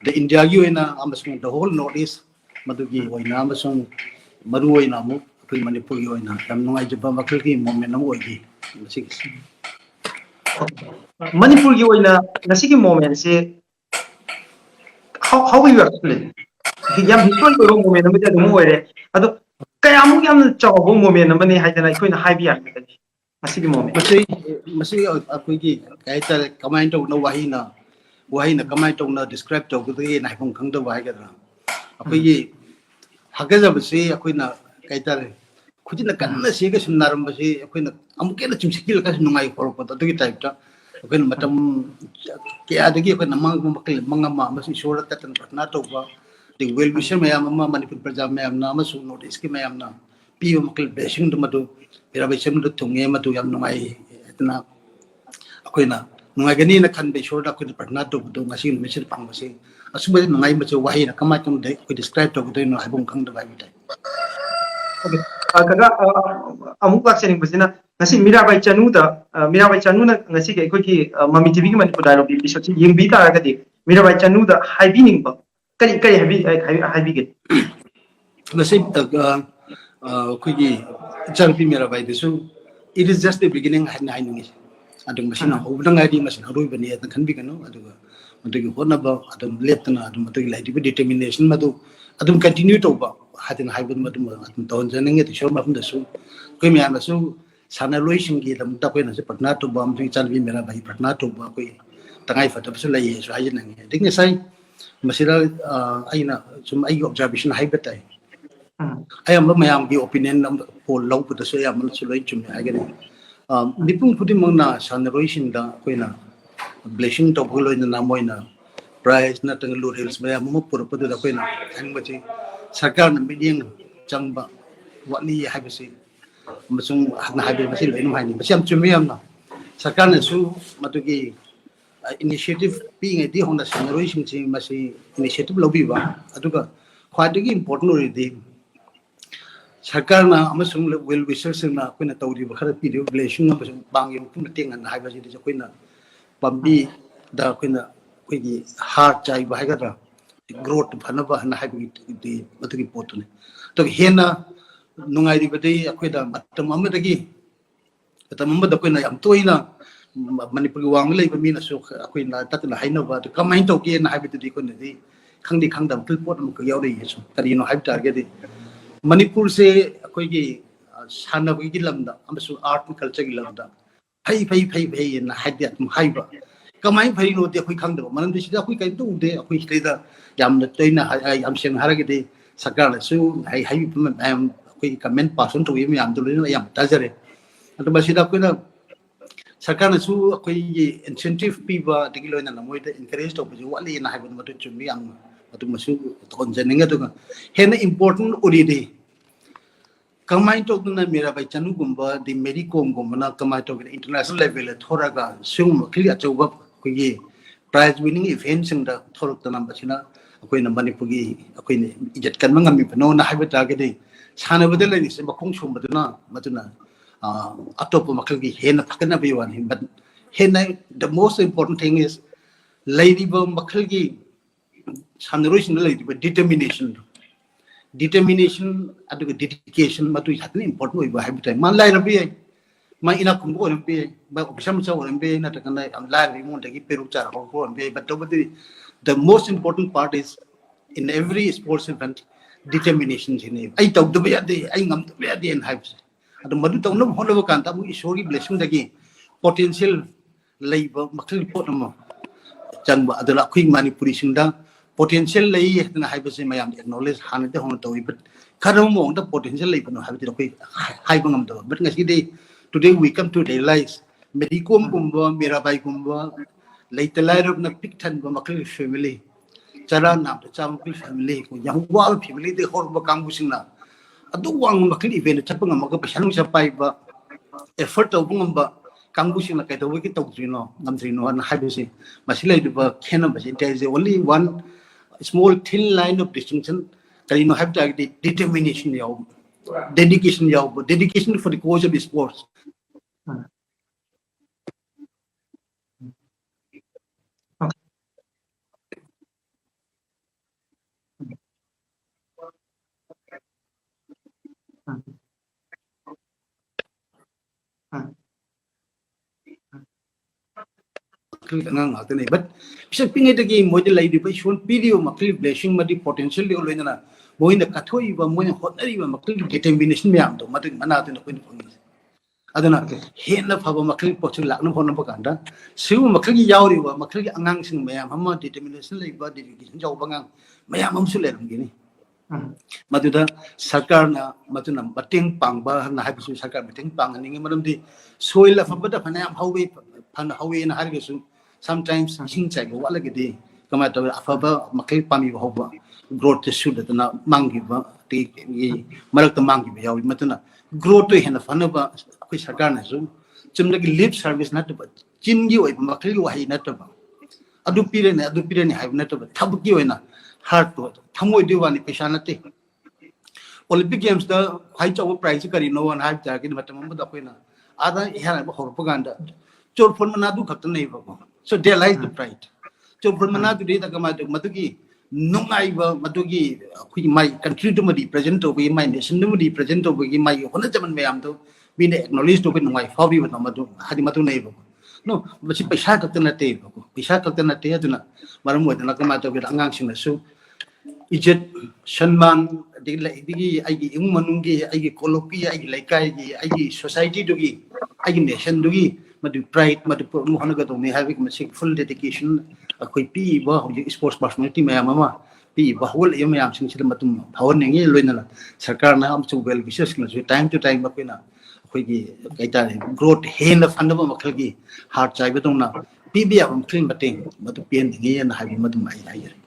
the India gi na amasung the whole northeast madu gi oina amasung maru oina mu koi Manipur gi oina tam ngai jaba makal gi moment na oi gi Manipur gi oina ngasigi moment se how we explain yam historical moment amada dum oire ado kayamu yam chawo moment amani haidana ikoina haibiya ngasigi moment masi akoi gi kai ta kamai to no wahina kamai to na describe to go gi nai phung khang da wai ga akoi gi hagaja basi akoi na kai ta khujina kanna se ga sunnaram basi akoi na amuke na chimsikil ka nungai por ko to gi type ta akoi na matam ke adagi akoi na makil mangama masi shora ta tan pratna to ba the well wisher mayam ma Manipur praja mayam na ma su notice ki mayam na pi makil blessing to madu Mirabai Chanu thunge madu yam nungai etna akoi na nungai gani na khan be shora akoi pratna to do ngasi mission pang basi asumai nungai ma wahi na kamai tum de ko describe to do no habung khang da bai tai okay kaga amuk lak sening basina ngasi Mirabai Chanu na ngasi ke koi ki Mami TV ki Manipur dialogue episode si yengbi ta ga di Mirabai Chanu da haibining ba kari haibi ge ngasi koi gi Chanvi Mirabai desu it is just the beginning hai ngi adung masina hobdang ai di masina roi bani at khan bi kanu aduga madu hona ba adum letna adum madu lai di determination madu adum continue to ba hatin haibun madu adum ton janeng ti shor ma funda su koi mi an su sana loi sing gi lam ta koi na se patna to ba mdu Chanvi Mirabai patna to ba koi tangai fata su lai su hai nang ding ne sai masira aina sum ai observation hai batai I am mayam gi opinion poll law put so am so loi chum ai ga nipung pudi mangna sanaroi sin da koina blessing to bolo na moina prize na tang low hills me am pur pur da koina ang ba chi sarkar na biding changba wali hai ba si masung na hai ba si lenu hai ni ba siam chumi am na sarkar na su matugi initiative being a di hona sanaroi sing chi masi initiative lobi ba aduga khwadagi important ori di sarkar na amasung well wishers na koina tawri ba khara pidi relation na bang yu pum ting an hai ba ji de koina pambi da koina koigi heart chai ba ga growth phana ba na hai di matugi potune to hena nungai di bade akoida matam amadagi matam amada koina yam toina manipur wang lei ba mina so akoina tatna haina ba kamai to ke na hai di koina di khangdi khangdam tul pot am ko yaw dei so kari no hai target di manipur se akoigi sana gi lamda amsu art and culture gi lamda phai na hai di atum hai ba kamai phai no de khoi khangda manam di sida khoi kai tu de khoi khida yam na toina yam seng haragi di sakar su hai am khoi comment person to yam yam to yam tajare atu basida koina sarkar su khoi incentive pi ba digilo na moi de encourage to bu wali na hai bu matu chumi ang atu masu ton janinga to hena important ori de kamai to na Mirabai Chanu gumba di medicom gumba na kamai to international level thora ga sum clear chauba khoi prize winning event sing da thorok ta nam bachina akoina manipugi akoina ijat kan mangami pano na haiba ta ge de sana bade lai se bakong chum baduna matuna atop makalgi hena phakana be wan him but hena the most important thing is lady ba makalgi sanroisin lady ba determination adu dedication matu hatni important oi ba haiba ta man lai rabi ma ina kumbo rambe ba obisam sa rambe na takana am la ri mon dagi peru char ho ko rambe but the most important part is in every sports event determination jine ai tau do ya de ai ngam do ya de en hype adu madu tau no holo kan ta mu isori blessing dagi potential leiba makli pot mo changba adu la khoi manipuri singda potential lei na hype se mayam acknowledge han de hon to but karam mo da potential leiba no hype de khoi hype ngam do but ngasi de today we come to realize medicom kumba Mirabai kumba leitalai rob na piktan ba makli family chara nam ta cham pi family ko yang wal family de hor ba kang busing na adu wang makli event chapang ma ka pasang sa pai ba effort to bung ba kang busing na kai to wi ki to jino ngam jino an hai bisi masilai ba khena ba there is only one small thin line of distinction kali no have to determination yaw dedication for the cause of the sports ngang ha tane but bisa pingai de gi model lai di pa shon video makli blessing ma di potential le lo na moi na kathoi ba moi hotari ba makli determination me am to ma de mana de ko ni phongi aduna hen na phaba makli pochu lak na phon ba kanda siu makli gi yaw ri ba makli gi angang sing me am ma determination le ba dedication jaw ba ngang me am am su le ram gi ni maduda sarkar na matuna bateng pang ba na hai su sarkar bateng pang ni ngi madam di soil fa ba da phana am hawe phana hawe na har ge su sometimes sing chai go wala ge di kama to afa ba makli pami ba hoba growth su da na mangi ba ti marak ta mangi ba yaw matuna growth to hena phana ba koi sarkar na su chimna gi lip service na to ba chin gi oi makli wa hi na to ba adu pire ne hai na to ba thab gi oi na heart to thamoi de wani pesa na te Olympic games da khai chaw prize kari no one have ta gi matam ba da koina ada hena ba hor paganda chor phon mana du khat nei ba so there lies the pride chor phon mana du de da kama de matugi nungai ba matugi khu mai country to madi present to bi mai nation to madi present to bi mai hona jaman me am to bi ne acknowledge to bi nungai fa bi ba matu hadi matu nei ba no ba si pesa khat na te ba pesa khat na te aduna maram mo da kama to bi angang sing na su ijet shanman digi ai ing manungi ai kolopi ai laikai ai society dugi ai nation dugi madu pride madu mohana ga doni having full dedication akoi pi ba sports personality ma mama pi ba hol yam yam sing sila matum bhawan ngi loina la sarkar na am chu well wishes na time to time ba pina akoi gi kaita growth hen of andaba makal gi heart chai ba na ꯄꯤꯕ ꯌꯥꯕ ꯃꯈꯩ ꯃꯇꯦꯡ ꯃꯗꯨ ꯄꯤꯍꯟꯅꯤꯡꯉꯦꯅ ꯍꯥꯏꯕ ꯃꯗꯨꯃ ꯑꯩ ꯍꯥꯏꯖꯔꯤ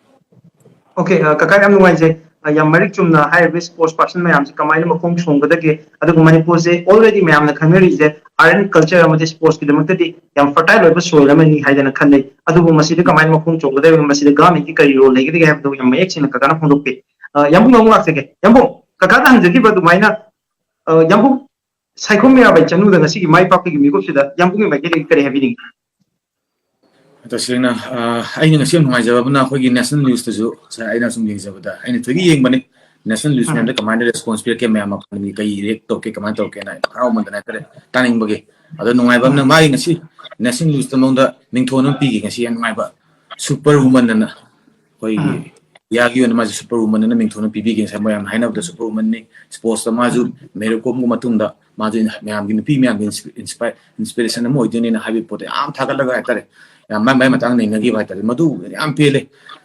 Okay, kaka yam nuwaise yam marik chumna high risk sports person mayam se kamai na makong chonggadage adu manipur se already mayam na khangari je iron culture amate sports ki damakta di yam fertile oiba soil amani haidana khanai adu masida kamai na makong chonggadage masida government ki kari role legide ge habdu yam mayek sina kaka na phondokpe yam ngong laksege yam kaka na hanjagi badu maina yam Psycho Mirabai Chanu da ngasi mai pak ki mikop sida yam ngi mai ke kare habi तसेंना आइना ngasi नुवाइजबना अखोगी national news तजु आइना सुम येंजबदा आइना थोगी येंगबने national news में commander response पे के ma'am अपनी कई rake तो के कमांड तो के ना हाउ मंदना करे तानिंग बगे अद नुवाइबम ना माइ ngasi नेशनल न्यूज तमोंदा निंथोन पीगी ngasi नुवाइबा सुपर वुमन ना कोई यागी ओन माजु सुपर वुमन ना निंथोन पीबी के सम मैम हाइना द सुपर वुमन नि स्पोर्ट्स माजु मेरे कोम गु मतुंदा माजु मैम गिन पी मैम इंस्पिरेशन म होइदने ना हाबी पोते आम थागा लगा हाइतारे mai mai matang nei ngagi bai tar madu am pele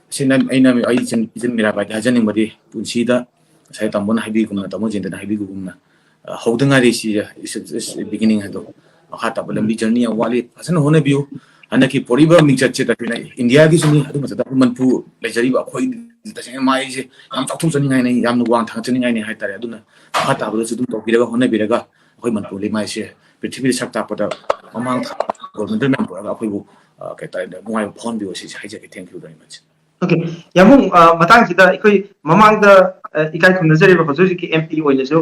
sina aina ai jin Mirabai hajaning badi punsi da sai tambon habi gumna tamo jinda habi gumna hodanga ri si is beginning hado khata balam bi journey wali asana hone biu anaki poriba mingchat che ta pina India gi suni adu mata manpu lejari ba khoi ta sai mai je am tak thum chani ngai nei yam nu wang thang chani ngai nei hai tare aduna khata ba su dum to biraga hone biraga khoi manpu le mai se prithvi sakta pada amang government member ga khoi bu kaitai da ngai phone bi osi hai je thank you very much Okay, yamung matang sida ikoi mamang da ikai khum nazari ba hoji ki MP oile so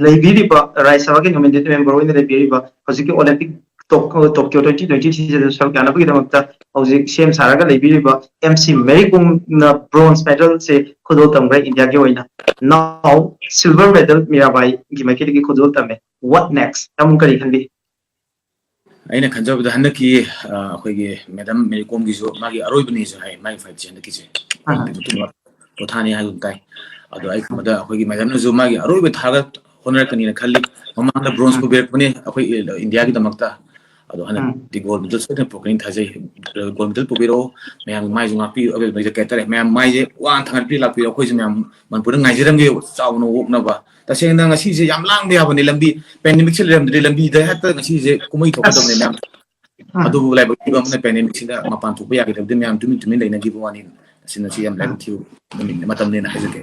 leibiri ba rai sawa ke nominated member oile leibiri ba hoji ki Olympic Tokyo 2020 season so kana bi da makta hoji same saraga leibiri ba MC Mary Kom na bronze medal se khodol tamrai India ke oina now silver medal Mirabai ki maketi ki khodol tame what next yamung kari khandi aina khanjabda hanaki akhoi madam Mary Kom gi jo magi aroibani jo hai mai fight chen ki je pothani ha tai ado ai mada akhoi madam jo magi aroibe thaga honor kani na khalli mamang da bronze ko ber pani akhoi India gi damakta ado hana di gold medal so pokin thajai gold medal pobiro mayam mai jo ngapi abe mai je ketare mayam mai je wan thangar pi lapi akhoi je mayam manpur ngai jiram ge chawno wokna ba tasena ngasi je yam lang de abani lambi pandemic se ram de lambi da hatta ngasi je kumai thok dom ne mayam adu lai ba ki ba pandemic sida mapan thu ba ya ge de mayam tumin leina gi bwani sina si yam lang thiu matam ne na haje ke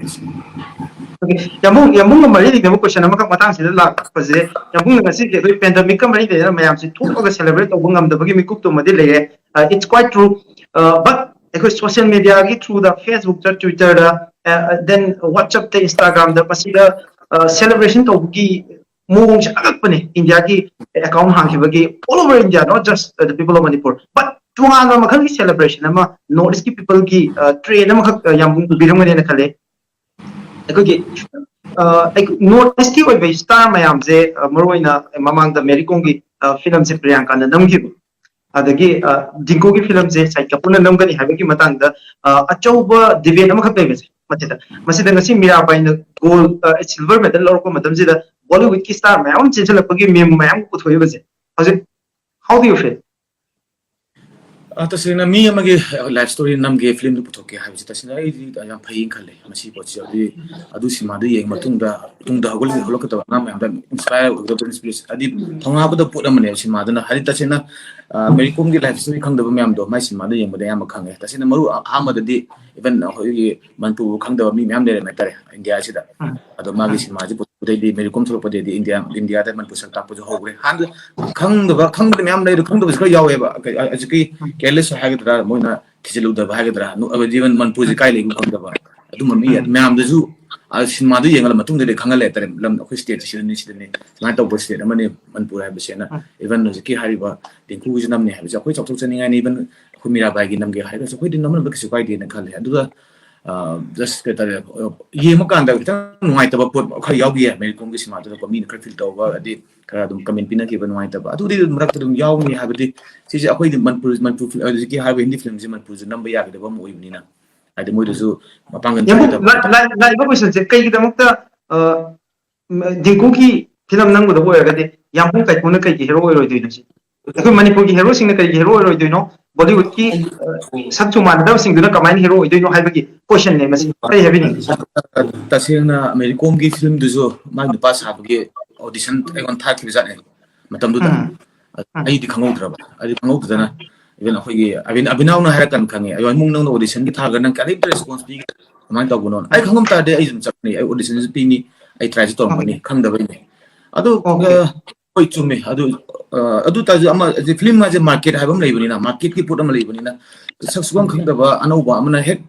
Okay, yamung mari di demo question amaka matang sida la paje yamung ngasi ke pandemic ka mari de mayam si thok ga celebrate obungam da bagi mikup to madi lege it's quite true but because social media gi through the Facebook the Twitter then WhatsApp the Instagram the pasida celebration to gi mung agakpane India gi account hang bagi all over India not just the people of Manipur but tuanga makhan gi celebration ama notice ki people gi train ama khak yamung biram ne na khale ꯑꯩꯈꯣꯏꯒꯤ north ꯏꯁꯀꯤ ꯑꯣꯏꯕ star ꯃꯌꯥꯝꯁꯦ ꯃꯔꯨꯑꯣꯏꯅ ꯃꯃꯥꯡꯗ ꯃꯦꯔꯤ ꯀꯣꯝꯒꯤ ꯐꯤꯂꯝꯁꯦ ꯄ꯭ꯔꯤꯌꯥꯡꯀꯥꯅ ꯅꯝꯈꯤꯕ ꯑꯗꯒꯤ ꯗꯤꯡꯀꯨꯒꯤ ꯐꯤꯂꯝꯁꯦ side ꯀꯥꯄꯨꯔꯅ ꯅꯝꯒꯅꯤ ꯍꯥꯏꯕꯒꯤ ꯃꯇꯥꯡꯗ ꯑꯆꯧꯕ ꯗꯤꯕꯦꯠ ꯑꯃꯈꯛ ꯂꯩꯕꯁꯦ ꯃꯁꯤꯗ ꯉꯁꯤ ꯃꯤꯔꯥꯕꯥꯏꯅ ꯒꯣꯜ ꯁꯤꯜꯚꯔ ꯃꯦꯗꯜ ꯂꯧꯔꯛꯄ ꯃꯇꯝꯁꯤꯗ ꯕꯣꯂꯤꯋꯨꯗꯀꯤ ꯁ꯭ꯇꯥꯔ ꯃꯌꯥꯝ ꯑꯃ ꯆꯦꯟꯁꯤꯜꯂꯛꯄꯒꯤ ꯃꯦꯝ ꯃꯌꯥꯝ ꯄꯨꯊꯣꯛꯏꯕꯁꯦ ꯍꯧꯖꯤꯛ how do you feel tasena mi amagi life story namge film du putoke habji tasena ai yam phayin khale masi pochi adu sima du yeng matungda hogol holokata nam yam inspire of inspiration adi thonga bada put amane sima dana hari tasena Mary Kom gi life story khangda myam do mai sima du yeng bada yam khange tasena maru ahmad di even hoyi mantu khangda mi myam de metare India sida ado magi sima ji putei Mary Kom tholo pade di India da manpu sak tapu jo hogre han khangda myam dai khangda biska yawe ba ajiki केलेस हागद्रा Moina थिजलुदा हागद्रा नु अब जीवन मनपुर जी काय लेगु खंदबा अदु mummy ma'am दजु आ cinema दु येंगल मतुंग दे खंगले तरे lump अखु state सिदनि सिदनि ला तो स्टेट अमने मनपुर हाय बसेना इवन नजकी हारिबा दिंकु जी नमने हाय जखोय चौथौ चनिङा नि इवन खु मीराबाई गी नमगे हाय जखोय दिन नमन बकसु काय दिन खाले अदुदा जस्ट के तरे ये मकान दा नुवाय तब पोट खर यावगी Mary Kom गी सिनेमा दु कमी खर फिल तौबा अदि खरा दुम कमेंट पिना के नुवाय तब अदुदि मरक दुम यावनी हाबदि सिजे अखोय मनपुर की हाबे हिंदी फिल्म जे मनपुर जे नंबर यागे दबम ओइबनिना आदि मोइदसु मपांगन लाइव क्वेश्चन से कई दमकता दिंकु की फिल्म नंगुदा ओइरगदि यामपुं काइपुना कई हीरो ओइरोइदिनो सी अखोय मणिपुर की हीरो सिंग कई हीरो ओइरोइदिनो बॉलीवुड की सच्चु मानदब सिंगदुना कमाइन हीरो ओइदिनो हाइबगी क्वेश्चन ने मसी कई हेबिनी तसेना Mary Kom की फिल्म दुजो माग नुपा साबगे ऑडिशन एगोन था कि जाने मतम दुदा आई दि खंगौद्रबा आई खंगौदना even akhoi abinaw na harakan khange ay mung nang audition gi thaga nang kari response pi amai ta gunon ai khangam ta de ai jum chapni ai audition pi ni ai try to mani khang da bai ni adu koi chume adu ta ama film ma je market habam lei bani na market ki put am lei bani na saksubam khang da ba anau ba amna hek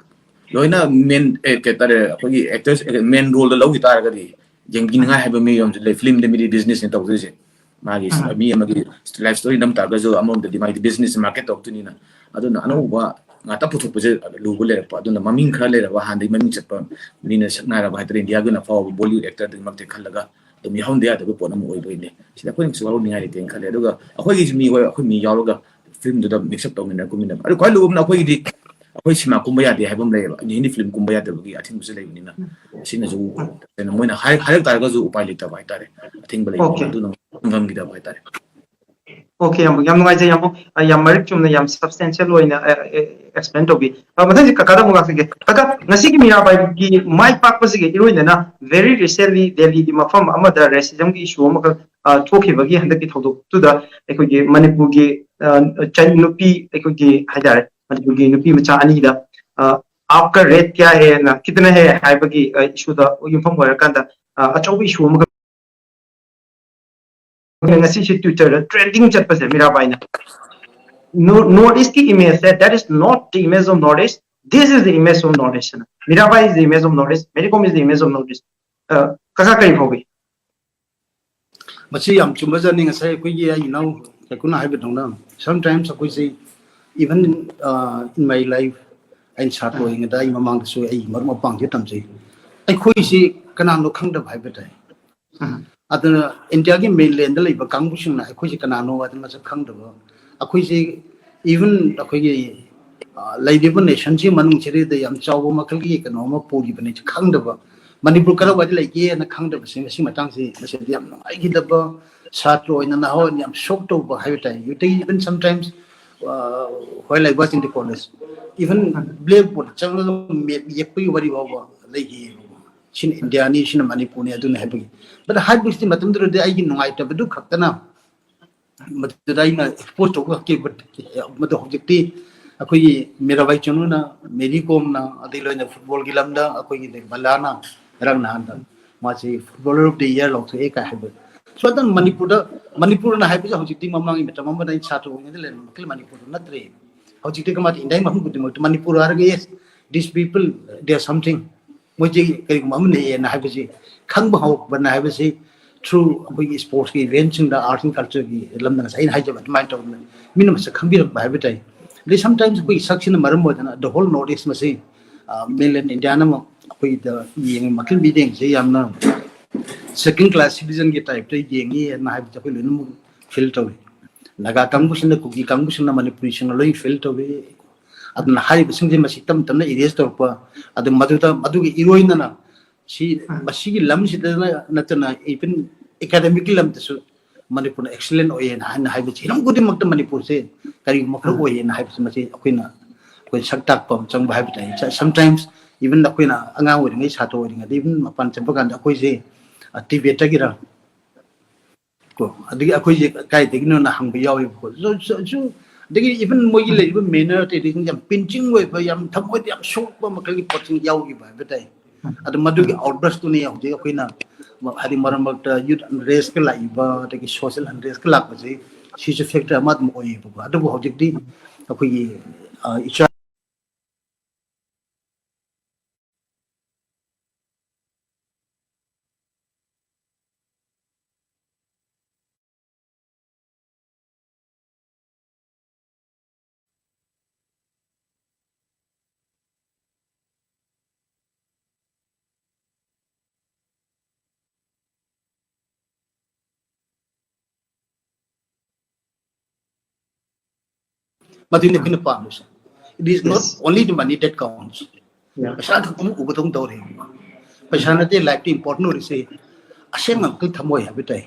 loina main ke tare akhoi actors main role da lo gi tar ga di jengin nga haba mi yom le film de mi business ni ta je magi mi amagi life story nam ta ga zo among the my business market tok tu ni na aduna anu ba ngata puthuk puje lu bole pa aduna maming khra le ba han dei maming chapa ni na sakna ra ba hatre india ga na fa bollywood actor de mak te khalaga to mi haun dia de po nam oi boine sida ko su waru ni ai te khale aduga akhoi gi mi wa akhoi mi yaw ga film da mix up tong ni na ku mi na adu khoi lu na akhoi di akhoi sima kumba ya de haibam le ba ni film kumba ya de gi athing buse le ni na sina ju na moina hai tar ga ju upai le ta bai tare athing bale adu na ngam gi da bai tare okay yam ngai je yam marik chum na yam substantial oina explain to bi mathang ji kaka da mo ngase kaka ngasi ki Mirabai gi mai pak pa gi iroina na very recently Delhi di mafam amada racism gi issue ma thoki bagi handak ki thodok tu da ekoi gi Manipur gi chan nupi ekoi gi haidar Manipur gi nupi macha ani da आपका rate क्या है ना कितना है हाइबगी issue दा यूफम वरकांदा अचौबी issue म ngasi shi Twitter trending chat pa se Mirabai na North East ki image है that is not the image of North East, this is the image of North East. Mirabai is the image of North East, Medicom is the image of North East. Kasa kari hogi masi yam chumba jani ngasai ko ye you know kuna hai betong na sometimes ko say even in my life and chat ko inga dai mamang so ai mar ma pang je tam sei ai khoi si kana no khang da bhai betai adana India ki mainland da leiba kang busing na khoi si kana no adana sa khang da akhoi si even akhoi gi laidibu nation ji manung chiri da yam chaw ma khal gi kana ma pori bane khang da ba Manipur kala wadi lai ye na khang da ba sing si matang si mase yam no ai gi da ba chat ro ina na ho yam shock to ba hai betai you take even sometimes while I was in the college even blackboard changlo me yekpi wari ba lai gi shin India ni shin Manipur ni aduna habi but hard bisi matum dro de ai gi nungai ta bedu khaktana madai na expose to ke but mad objecti akoi Mirabai Chanu na Mary Kom na adilo na football gi lamda akoi gi balana rang na anda ma chi footballer of the year lo e ka habi so dan Manipur na habi objecti mamang imeta mamma dai chatu ngi le makil Manipur na tre objecti ka mat indai mahum guti Manipur ar ge yes these people they are something moji kai mam ne na habi ji khang ba ho ban na habi ji through we sports ki events in the art and culture ki lamda sai hai jaba mind to minimum sa khang bi ba habi tai le sometimes we section maram mo na the whole notice ma say mainland India na mo we the yeng makil meeting je yam na second class citizen ki type tai yeng ye na habi ja ko le mu feel to naga kangbusin na kuki kangbusin na manipulation na loy feel to be adna hai bising je masi tam tam na erase to pa adu madu ki heroine na si masi ki lam si na tana even academic lam to Manipur na excellent oye na hai bi hinam gudi mak Manipur se kari makro oye na hai bi masi akoina koi saktak pam chang ba hai bi sometimes even akoina anga ori ngai sa to ori ngai even mapan champa kan akoi se tv ta gira ko adigi akoi je kai de no na hang bi yaw ko so digi even moi gi le bi manner te ding jam pinching we ba yam thamoi yam shok ba makal gi poching yaw gi ba betai adu madu gi outburst tu ne yaw je akoi na hari maram bakta youth unrest ke lai ba digi social unrest ke lak ba je si je factor amat mo oi ba adu ho jik di akoi gi Madina kina pams. It is not only the money that counts. Pasal kamu ubetong tahu ni. Pasal nanti life tu important orang say. Asyik mangkal thamoy habitai.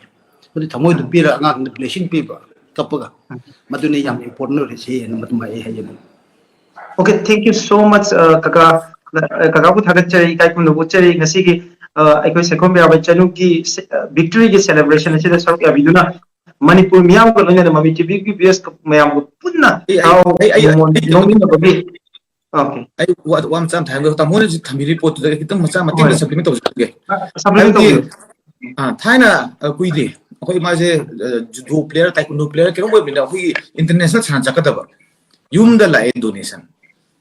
Mesti thamoy tu pira angak blessing pira. Kapaga. Madina yang important orang say. Nampak mai aja. Okay, thank you so much kaka bu thagat chari kai kum no chari ngasi ki aikoi Sekom Mirabai Chanu ki victory ki celebration ase da saruk abiduna Manipur miyam ko loina Mami TV ki BS mayam ko punna how nongin na bagi. Okay. I one time time go tamo ni thami report da kitam macha mating da supplement to ge Supplement to thaina kuide akoi ma je judo player taekwondo player kero boy binda akoi international chan chakadaba yum da lai donation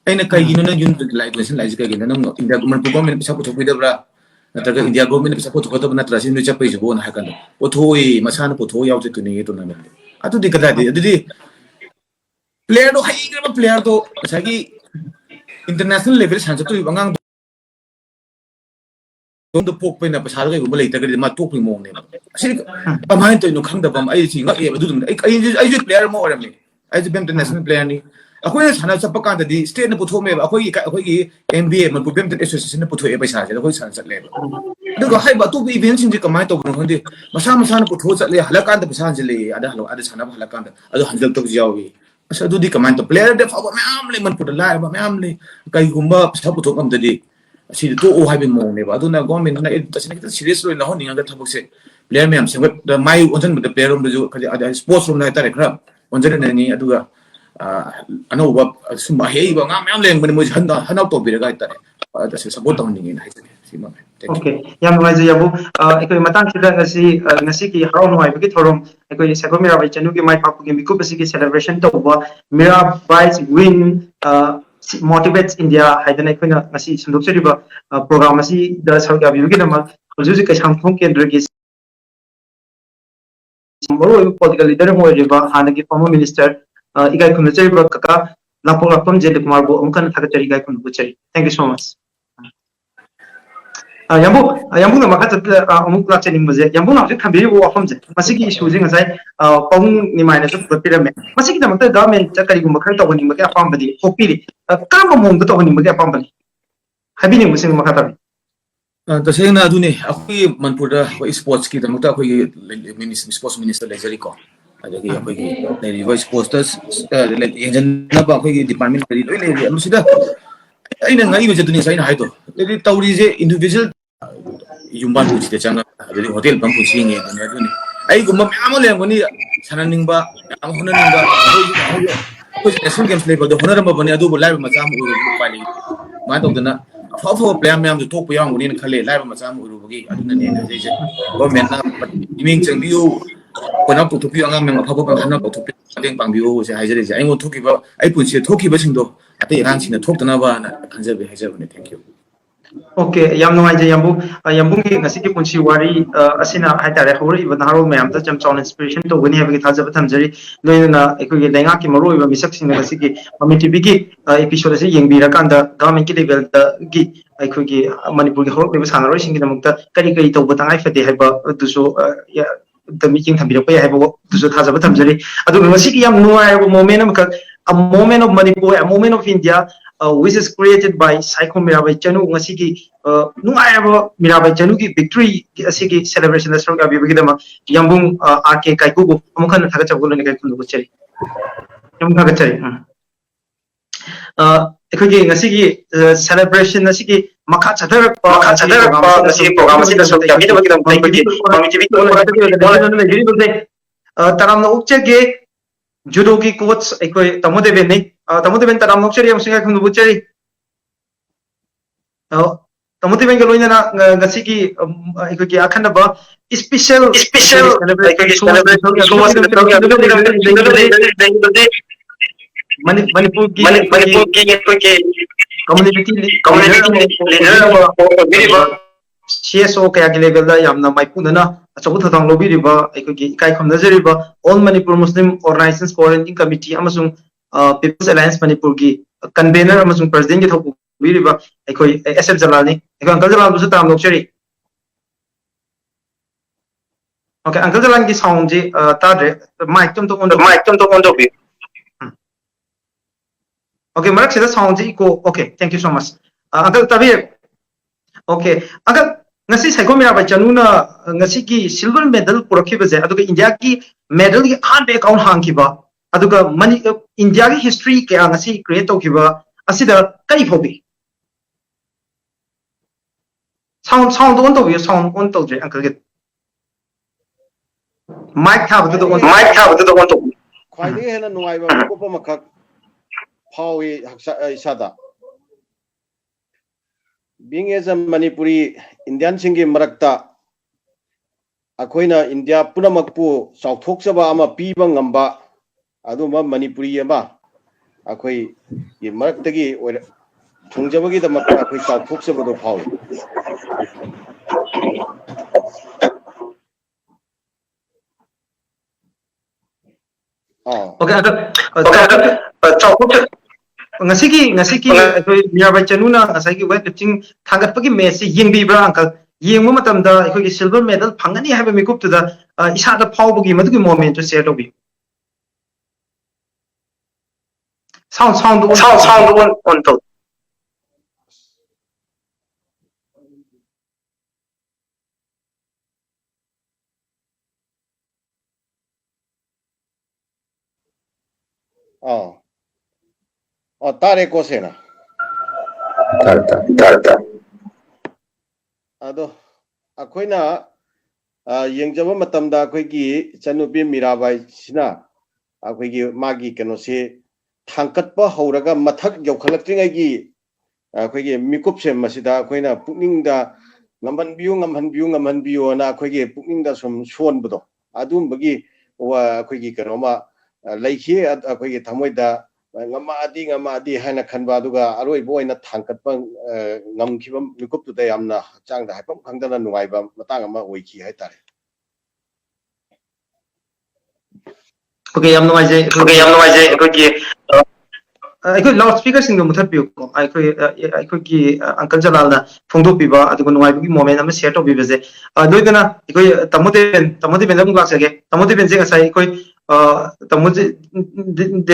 aina kai gino na yum da lai donation lai ka gino na india government pisa ko thokoi da bra nataga india government pisa ko thokoi da na trasin ni chapai jubo na hakan o thoi masana po thoi yaw te tuni tournament atu di kada di player do hai ga player do sagi international level sanjat tu bangang dong the pok pena pasal ga gumba leita ga ma tok ni mong ne asi pamain to no khang da bam ai si ngak e du ai ju player mo oram ni ai ju international player ni akoi sana chapa kan da di state na putho me akoi gi MBA man problem association na putho e paisa ja akoi san chat le du ga hai ba tu event sin ji kamai to bro ndi masa na putho chat le halakan da paisa ji le ada halo ada sana halakan da adu handal to jawi asa du di kamai to player de fa ba mam le man put la ba mam le kai gumba sa putho kam da di asi to o hai bin mong ne ba adu na government na ta sin kita serious lo na ho ninga ga thabok se player me am se da mai onjan ba player rom ju ka sports room na ta re kra onjan ne ni adu ga ano ba suma hei ba ngam yam leng ban mo hanau to bi ga ta re da se support ta ni na hai si ma okay yam wai je yabu ekoi matang sida ngasi ki harau noi bi thorom ekoi Sako Mirabai Chanu ki mai papu ki miku basi ki celebration to ba Mirabai win motivates India haidana ekoi na ngasi sunduk cheri ba program asi da sarga bi gi dama huju kai samthong kendra ki moro political leader mo riba hana ki former minister igai khun cheri ba kaka lapong lapom je kumar bo amkan thaga cheri igai khun bu cheri thank you so much yambu na maka chat amuk la chening baje yambu na thambiri bo afam je masiki issue je ngai pong ni mai na chu pira me masiki na mata government cha kari gum khang to ni maka afam badi opiri kam mong to ni maka afam badi habi ni musing maka tabi taseng na adune akoi manpur da sports ki da mata akoi sports minister lejari ko adagi akoi ki river sports engine na ba akoi department kari loi le amusida aina ngai be jatuni saina hai to ledi tauri je individual yumban pu chite changa adagi hotel bam pu singe aduni ai gumma myam le ngoni sananing ba am honaning ba ko national games level do honor ba bani adu bo live ma cham uru pali ma to dana fa player myam ju tok pu yang ngoni khale live ma cham uru bagi aduna ne na je government na iming chang biu kona pu thupi anga meng fa fa hana pu thupi adeng pang biu se haijere je ai ngo thuki ba ai pun se thuki ba sing do ate rang sing na thok dana ba na khanje be haijere ne thank you okay yam no ai yambu yambu ki ngasi ki punchi wari asina hai tare hori ba naro mayam ta cham chawn inspiration to gani ha bi thaja ba thamjari loina ekoi ge lenga ki maro ba misak sing ngasi ki Mami TV ki episode se yeng bi ra kan da government ki level da gi ekoi ge manipur ki horok be sanaroi sing ki namukta kari kari to ba tangai fate ha ba du so the meeting thambira pa ha ba du so thaja ba thamjari adu ngasi ki yam no ai ba moment am ka a moment of Manipur, a moment of India, which is created by Sako Mirabai Chanu. Ngasi ki nungai ba Mirabai Chanu ki victory asi ki celebration as from abi bagi dama yambung RK kaiku ko amukhan thaga chabul ni kai kun ko cheri yam thaga cheri ekoi ki ngasi ki celebration asi ki makha chadar pa ngasi program asi da so abi da bagi dama kai ki Mami TV ko taram na ukche ge judo ki coach ekoi tamodeven taram nokcheri am singa khun bucheri tamodeven ke loina na ngasi ki ekoi ki akhana ba special ekoi ki manipur ki ekoi ki community leader CSO kaya ki level da yamna maipuna na achabu thadang lobi riba ekoi ki kai kham nazari ba all Manipur Muslim Organizations Coordinating Committee amasung People's Alliance Manipur ki convener amasung president ki thoku bi riba ekoi SF Jalal ni ekoi Uncle Jalal bu tam lokcheri okay Uncle Jalal ki sound ji tadre mic tum to on bi okay marak sida sound ji ko okay thank you so much Uncle Tabir okay Uncle ngasi Sako Mirabai Chanu na ngasi ki silver medal purakhi baje aduga India ki medal ki khan be account hang ki ba aduga mani India ki history ke ngasi create to ki ba asida kai phobi sound on to bi sound on to je uncle get Mic tab to the one. ꯈ꯭ꯋꯥꯏꯗꯒꯤ ꯍꯦꯟꯅ ꯅꯨꯡꯉꯥꯏꯕ ꯃꯤꯀꯨꯞ ꯑꯃꯈꯛ ꯐꯥꯎꯏ ꯏꯁꯥꯗ being as a Manipuri Indian singing marakta akoina India punamakpu sauthokchaba ama piba ngamba aduma Manipuri ama akoi ye maraktagi thungjabagi damakta akoi sauthokchaba do phawi Okay, ngasigi akhoi Mirabai Chanu na ngasagi weight lifting thangatpagi match se yengbibra uncle yengmu matamda akhoi silver medal phangani haiba mikup tu da isa da phawbugi madugi moment to share tobi sound on to tare ko sena Tarta. ado akoina yengjaba matamda akoigi chanupi Mirabai sina akoigi magi kano se thangkatpa hauraga mathak yokhalaktingai akoigi mikup se masida akoina pukningda ngamhanbiu na akoigi pukningda som sonbdo adumbagi wa akoigi kanoma laikhi akoigi thamoida ngamadi haina khanba aduga aroi boina thangkatpa ngamkhiba mikup tu da yamna changda haipam khangdana nungaiba matang ama oiki haitare okay yam noise akhoi akhoi loudspeaker sing mu thapiu ko akhoi ki uncle Jalal na phongdo piba adugo nungai bi moment am share to bi beje loidana akhoi tamode ben lam glaksage tamode ben je ngasai akhoi tamode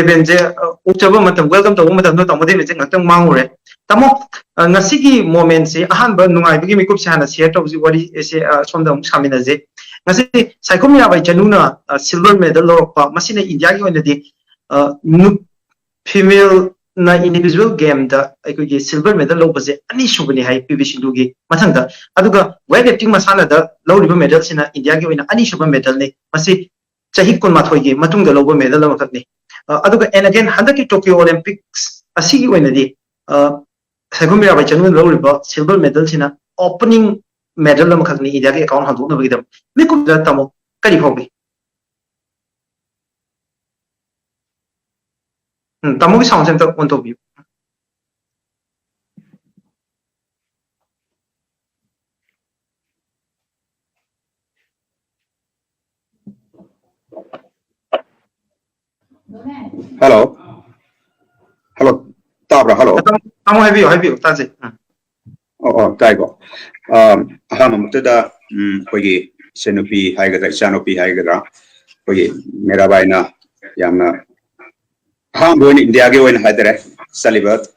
ben je uchaba matam welcome to matam no tamode ben je ngaktam mangure tamo ngasigi moment se ahan ba nungai bi mikup se hana share to ji wari se somdam samina je ngasi Saikom Mirabai Chanu na silver medal lorokpa masina India gi onadi female na individual game da aikogi silver medal lobase ani subani hai PV Sindhu gi mathangda aduga weightlifting masana da loriba medal sina India gi oina ani suba medal ne masi chahi kun mathoi gi matungda loba medal amakak ne aduga and again handaki Tokyo Olympics asigi oina di Saikom Mirabai Chanu loriba silver medal sina opening medal amakak ne India gi account handu na bagidam mikum da tamo kari phobi tamo gi sound center on to view Hello. Tabra, hello. tamo have you that's it Taigo. Hamamtada, Hogi, Senupi, Hagada, Sanopi, Hagada, Hogi, Mirabaina, Yamna. Hambo in Diago and Hadre, Salibat,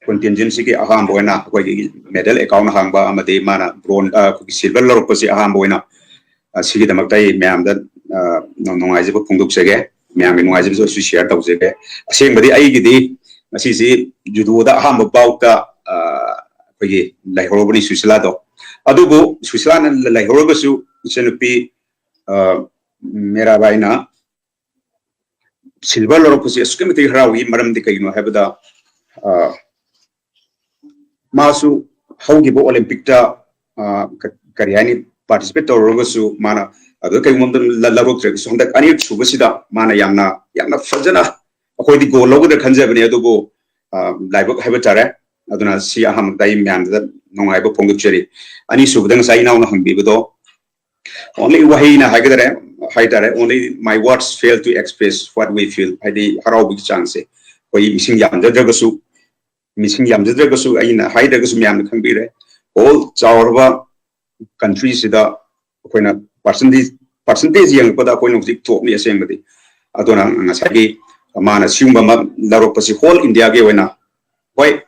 contingency, Ahamboina, Hogi, medal, account Hamba, Amade, Mana, Bron, Silver Loroposi, Ahamboina, Sigi the Matai, Mam, that no Izable Punduksege, Mam, and Wizard share Tozege. Same with the Aigidi, Assisi, Judo, Ham about the like Robani Suisalado. Adubo, Switzerland and like Robasu, Senupi, Mirabaina. Silver Loroposi, Skimati Rawi, Madam Dicano, have the Masu, Hogibo Olympicta, Kariani, participator Robasu, Mana, Adokamundum Larok, so that I need Subasida, Mana Yamna, Fajana, according to go logo the Kanzabani Adobo, Live Habitat, Adona Siaham Daim and that no Ibo Pongucheri, Ani Sudan Saina on Hambido. Only Wahina Haidare, only my words fail to express what we feel. I did Harabic chance. Or missing Yam the Dragasu, Aina Haidagus Miam can be there. All Zaurva countries the percentage young, but a point of the taught me assembly. Adona Nasagi, a man assume Laropasi whole India Gavena. Why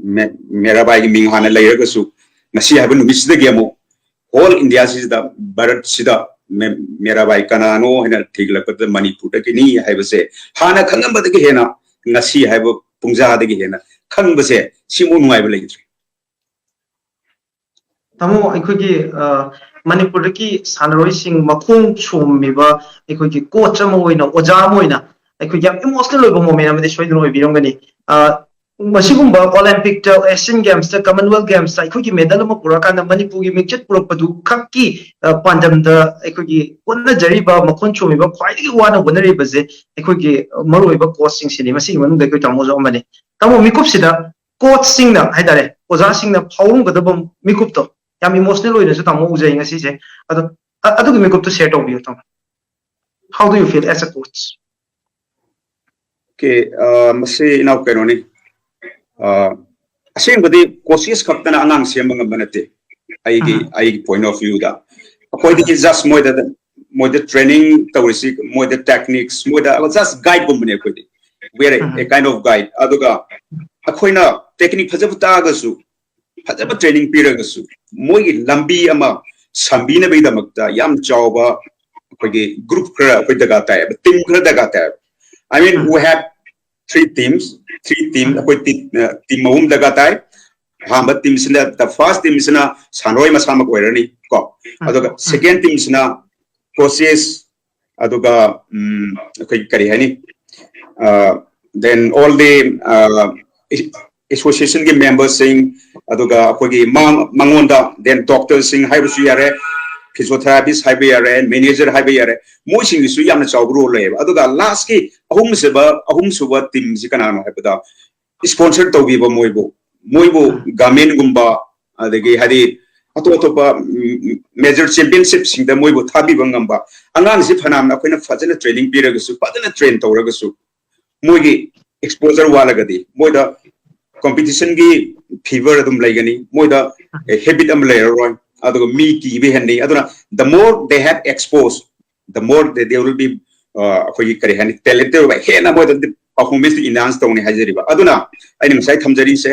Mirabai Ming Hana Layagasu, Nasi haven't missed the game. All India is the Barat Sida, Mirabai Kanano, and a Tigla, but the money put a guinea, I will say. Hana Kangamba the Gehena, Nasi have a Punza the Gehena, Kangbase, Simun, I believe. tamo aikogi Manipur ki sanaroi sing makung chummiba ekhoi coach ama oina oja ama oina ekhoi yam emotional oiba moment amade soidun oibirongani masigumba Olympic ta Asian Games ta Commonwealth Games ta ekhoi medal ama purakana Manipur gi michet purakpadu khakki pandam da ekhoi onna jariba makon chummiba khwaidagi wana wonariba je ekhoi maroiba coach sing sini masigi manung da ekhoi tamo jo amane tamo mikup sida coach sing na haidare oja sing na phawung gadaba mikup to yam emotional oina so tamo ujai ngasi je adu gi mikup to share to biyo tamo how do you feel as a coach okay masi now kanoni asengbadi coaches kaptana angang siam banganate ai point of view da akoi di just moi the training tawisi moi the techniques moi the just guide bombne akoi di we are a kind of guide aduga akoina technique fajabuta gasu fajaba training piragasu moi lambi ama sambina be damakta yam chawba akoi group khara akoi daga ta team khara daga ta I mean we have three teams akoi team mahum daga ta hamba team sina the first team sina sanroi masama koirani ko aduga second team sina coaches aduga akoi kari hani then all the association ke members saying aduga akoi mangonda then doctors saying haibusu yare physiotherapist haibu yare manager haibu yare mo sing su yamna chawgro le aduga last ki ahum suba team si kana no haibada sponsor to bi ba moibo gamen gumba adagi hadi atopa major championship sing da moibo thabi bangamba angan si phanam na koina fajana training piragasu fajana train tawragasu moigi exposure walagadi moida competition gi fever adum laigani moida habit am layer aduga me ki be hanni aduna the more they have exposed the more they will be akoi kare hani talented ba hena moida performance enhance tawni hajariba aduna aini ngai thamjari se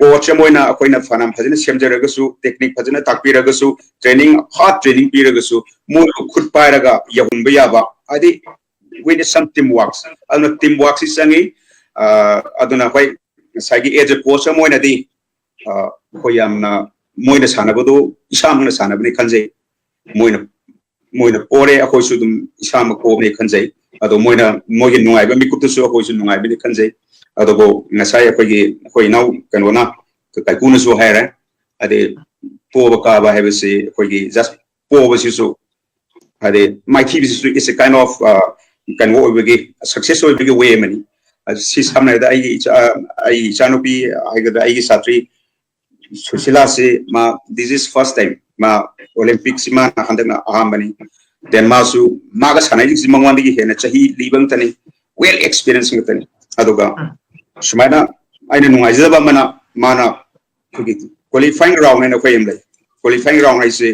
coach moina akoina fanam phajina semjaragasu technique phajina takpiragasu training hard training piragasu mo khut pairaga yahunba yaba adi with some teamwork aduna teamwork isangi aduna hoi sagi as a coach moina di hoyamna moina sanabadu isamna sanabni khanjai moina pore akoi su dum isama ko ne khanjai ado moina mogi nungai ba mikutu su akoi su nungai bi khanjai ado go ngasai akoi now kanona kai kuna su haira ade poba ka ba have se akoi just poba su ade my tv is a kind of kan wo be success wo be way mani si samna da ai chanupi ai ga ai satri susila se ma this is first time ma olympics ma handana ahambani then masu maga sanai si mangwandi hena chahi libang tani well experiencing tani aduga sumaina aina nungai jaba mana qualifying round na koyem lai qualifying round ai se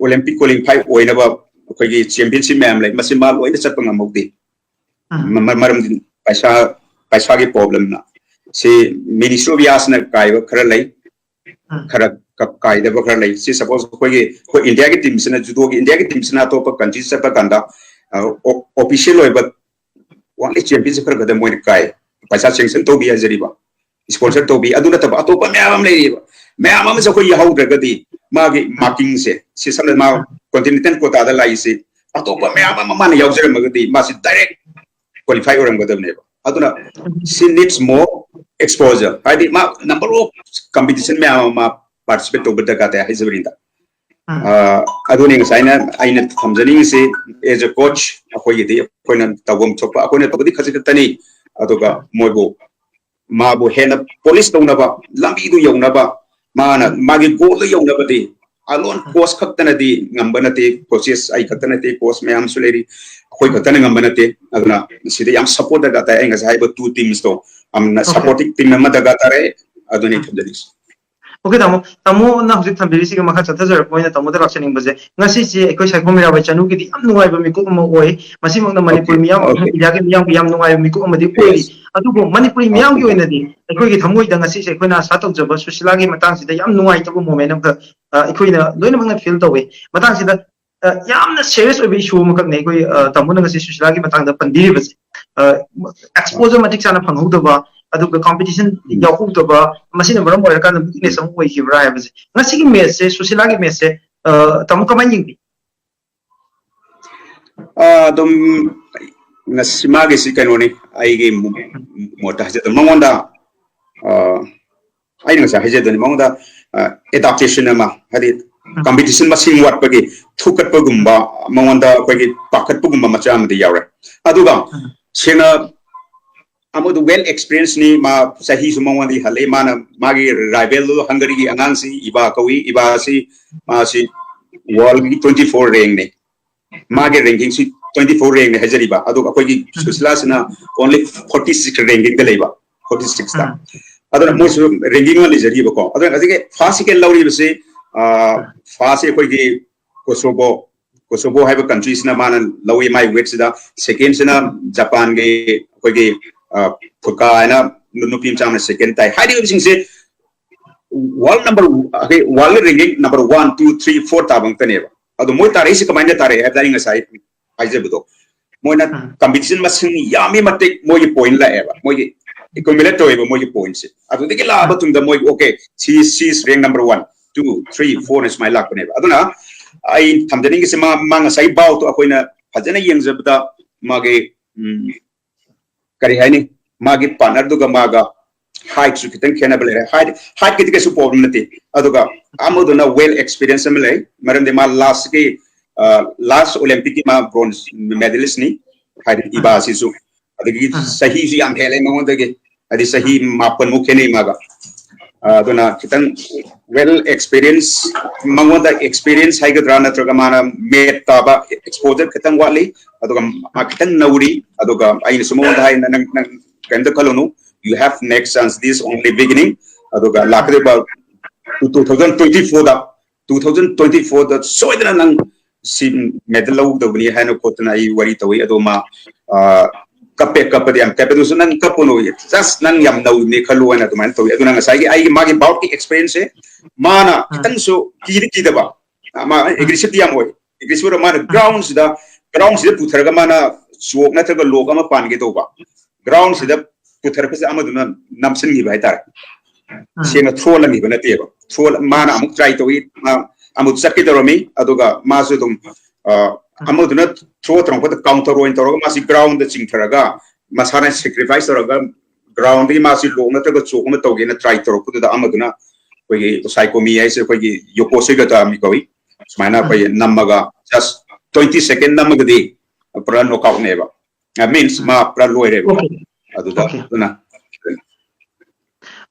olympic qualify oina ba kogi championship ma'am lai masimal oina chatpa ngamokti maram paisa gi problem na se ministry of yas na kai khara lai khara kai da khara lai se suppose kogi ko india ki team sina judo ki india ki team sina to pa country sa pa kanda official oi but only championship khara ga moi kai paisa sanction to bi ajari ba sponsor to bi aduna ta to pa ma'am lai ma'am am sa ko yahu daga di magi marking se samna ma continental quota da lai se to pa ma'am ma na yaujara magadi ma si direct qualify orang gadabne ba aduna she needs more exposure adi ma number of competition me ma participate to bada kata hai zabrinda aduni ngaina aina thamjani se as a coach akoi yedi koina tawom chopa akoina tabdi khajitani aduga moibo ma bo hena police tawna ba lambi du yawna ba mana magi goal yawna ba de alone coach khaktana di ngambana te coaches ai khaktana te coach me am suleri koi khaktana ngambana te aduna sida yam support da ta enga sai ba two teams to am supporting team ma da ta re aduni thamjani Okay, tamo na hujik thambiri si makha chathajar point tamo da rakshaning baje ngasi si ekoi saiko Mirabai Chanu ki di am nuai ba miku ma oi masi mak na Manipur miyam India ke miyam ki yam nuai miku ma di oi adu go Manipur miyam ki oina di ekoi ki thamoi da ngasi se ekoi na sa tok jaba susila gi matang si da yam nuai ta bo moment am ka ekoi na loina mak na feel ta oi matang si da yam na serious oi bi issue mak ne ekoi tamo na ngasi susila gi matang da pandiri baje exposure matik sana phang hu da ba aduga competition yahu to ba masina maram oira kan weakness am oi hibra ha base ngasi gi match se susila gi match se Tamu kamai yingbi? Dum nasimagi si kanoni ay game mota haja mangonda ay nga sa haja dun mangonda adaptation ama hadi competition masing wat pagi thukat pagumba mangonda pagi pakat pagumba macam di yawre aduga sena amadu well experience ni ma sahi sumawandi hale mana magi rival hungary gi angang si iba kawi iba si ma si world 24 rank ni magi ranking si 24 rank ni hajariba adu akoi susila sina only 46 ranking de leba 46 ta adana mo ranking ma lejariba ko adana asige fast ke lawri bese fast akoi gi Kosovo haiba countries na mana lawi mai weight sida second sina Japan ge akoi gi Fuka na nupim chama second tai hadi sing se world number world ranking number 1 2 3 4 tabang taneba adu moi tare si kamanya tare have daring asai aije budo moi na competition masing yami mate moi point la eba moi accumulate to eba moi points adu de la batum da moi okay she is rank number 1 2 3 4 is my luck neba aduna ai thamdani se ma ngasai baw to akoina fajana yengjabda mage kari hai ni magi partner duga maga height su kitang kena bele height kitika su problem nati aduga amuduna well experience amle maram de ma last olympic ma bronze medalist ni height ibasi su adigi sahi su yang hele ma ngonda ge adi sahi mapan mu kene maga aduna kitang well experience mangonda experience hai ga drana traga mana meta ba exposure kitang wali aduga kitang nauri aduga aina sumonda hai nang kanda kalonu you have next chance this only beginning aduga lakre ba 2024 da soidana nang sim medal law da bani hanu kotna ai wari tawi adoma kape diam kape du sunan kapono just nang yam naw ne khalu ana tuman tawi aduna ngasai ai magi about experience mana kitang so ki da ba ama aggressive diam oi aggressive mana grounds da putharaga mana suok na taga lok ama pan ge to ba ground sida puthar amaduna namsan gi bai tar senga throla mi bana te ba throla mana amuk try to it amuk sakki to mi aduga masu dum amaduna throw trong pa counter roin to ma si ground da ching tharaga masana sacrifice to ga ground gi ma si lo na ta ga chok ma to ge na try to pu da amaduna koi psycho mi ai se koi yopose ga ta mi koi smaina koi namaga just 20 second namaga de pra knockout ne ba means ma pra loire ba aduda na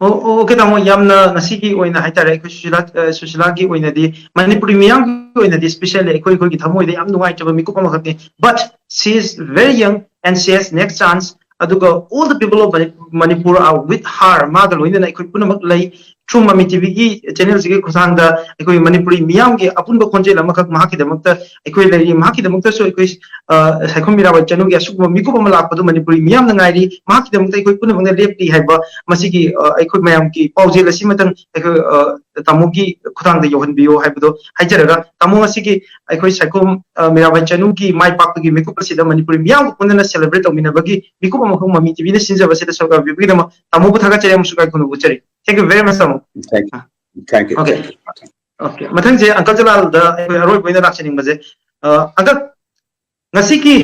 Okay, tamo yamna nasiki oina haitare ko susila gi oina di Manipuri miyang gi oina di especially ko gi thamoi de yam nungai chaba miku pama khati but she is very young and she has next chance aduga all the people of Manipur are with her mother loina na ko punamak lai through MAMI TV gi channel gi khusang da ko Manipuri miyang gi apun ba khonje la makak mahaki da makta ko lai mahaki da makta so ko Saikom Mirabai Chanu gi asuk miku pama la padu Manipuri miyam na ngai ri mahaki da makta ko punamak na lepti haiba masigi ko mayam ki pauje la simatang ko tamu gi khutang da yohan bio haibdo haijaraga tamu asigi ko Saikom Mirabai Chanu gi mai pak gi miku pasida Manipuri miyam ko na celebrate omina bagi miku pama ko MAMI TV na sinja basida soga bi da tamu bu thaga chere musuka ko buchari. Thank you very much, Tamu. Thank you. Okay. Okay. Mathang je Uncle Jalal da aroi boina raksening baje. Uncle ngasiki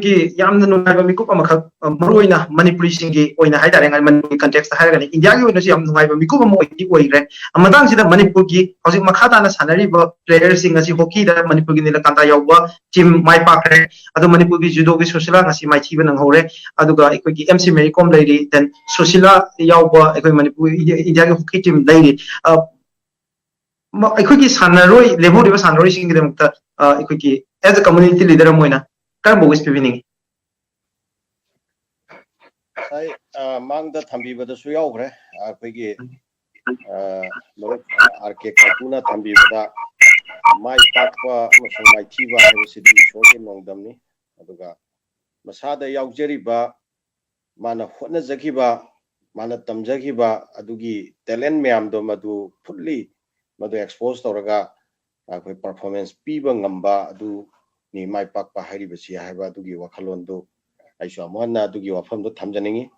ki yamna nungai ba mikup amakha maroina Manipuri singi oina haidare ngai Manipuri context haira gani India gi oina yam nungai ba mikup amo oi oire amadang sida Manipur gi hausi makha dana sanari ba player sing asi hockey da Manipur gi nila kanta yawba team mai pakre adu Manipur gi judo gi sosila ngasi mai thiba nang hore aduga ki MC Mary Kom lairi then sosila yawba Manipur India gi hockey team lairi ki sanaroi level riba sanaroi singi demukta ki as a community leader moina kar bo speaking sai mangda thambi bada su yaw gre akoigi RK Katuna thambi bada mai pakwa masung mai thiba habsidi shoge nongdamni aduga masada yaujariba mana hotna jakiba mana tamjakiba adugi talent myam do madu fully madu expose toraga akoi performance piba ngamba adu ni mai pakpa haribasi haiba adugi wakhalon do aisha mohna adugi wafam do thamjaningi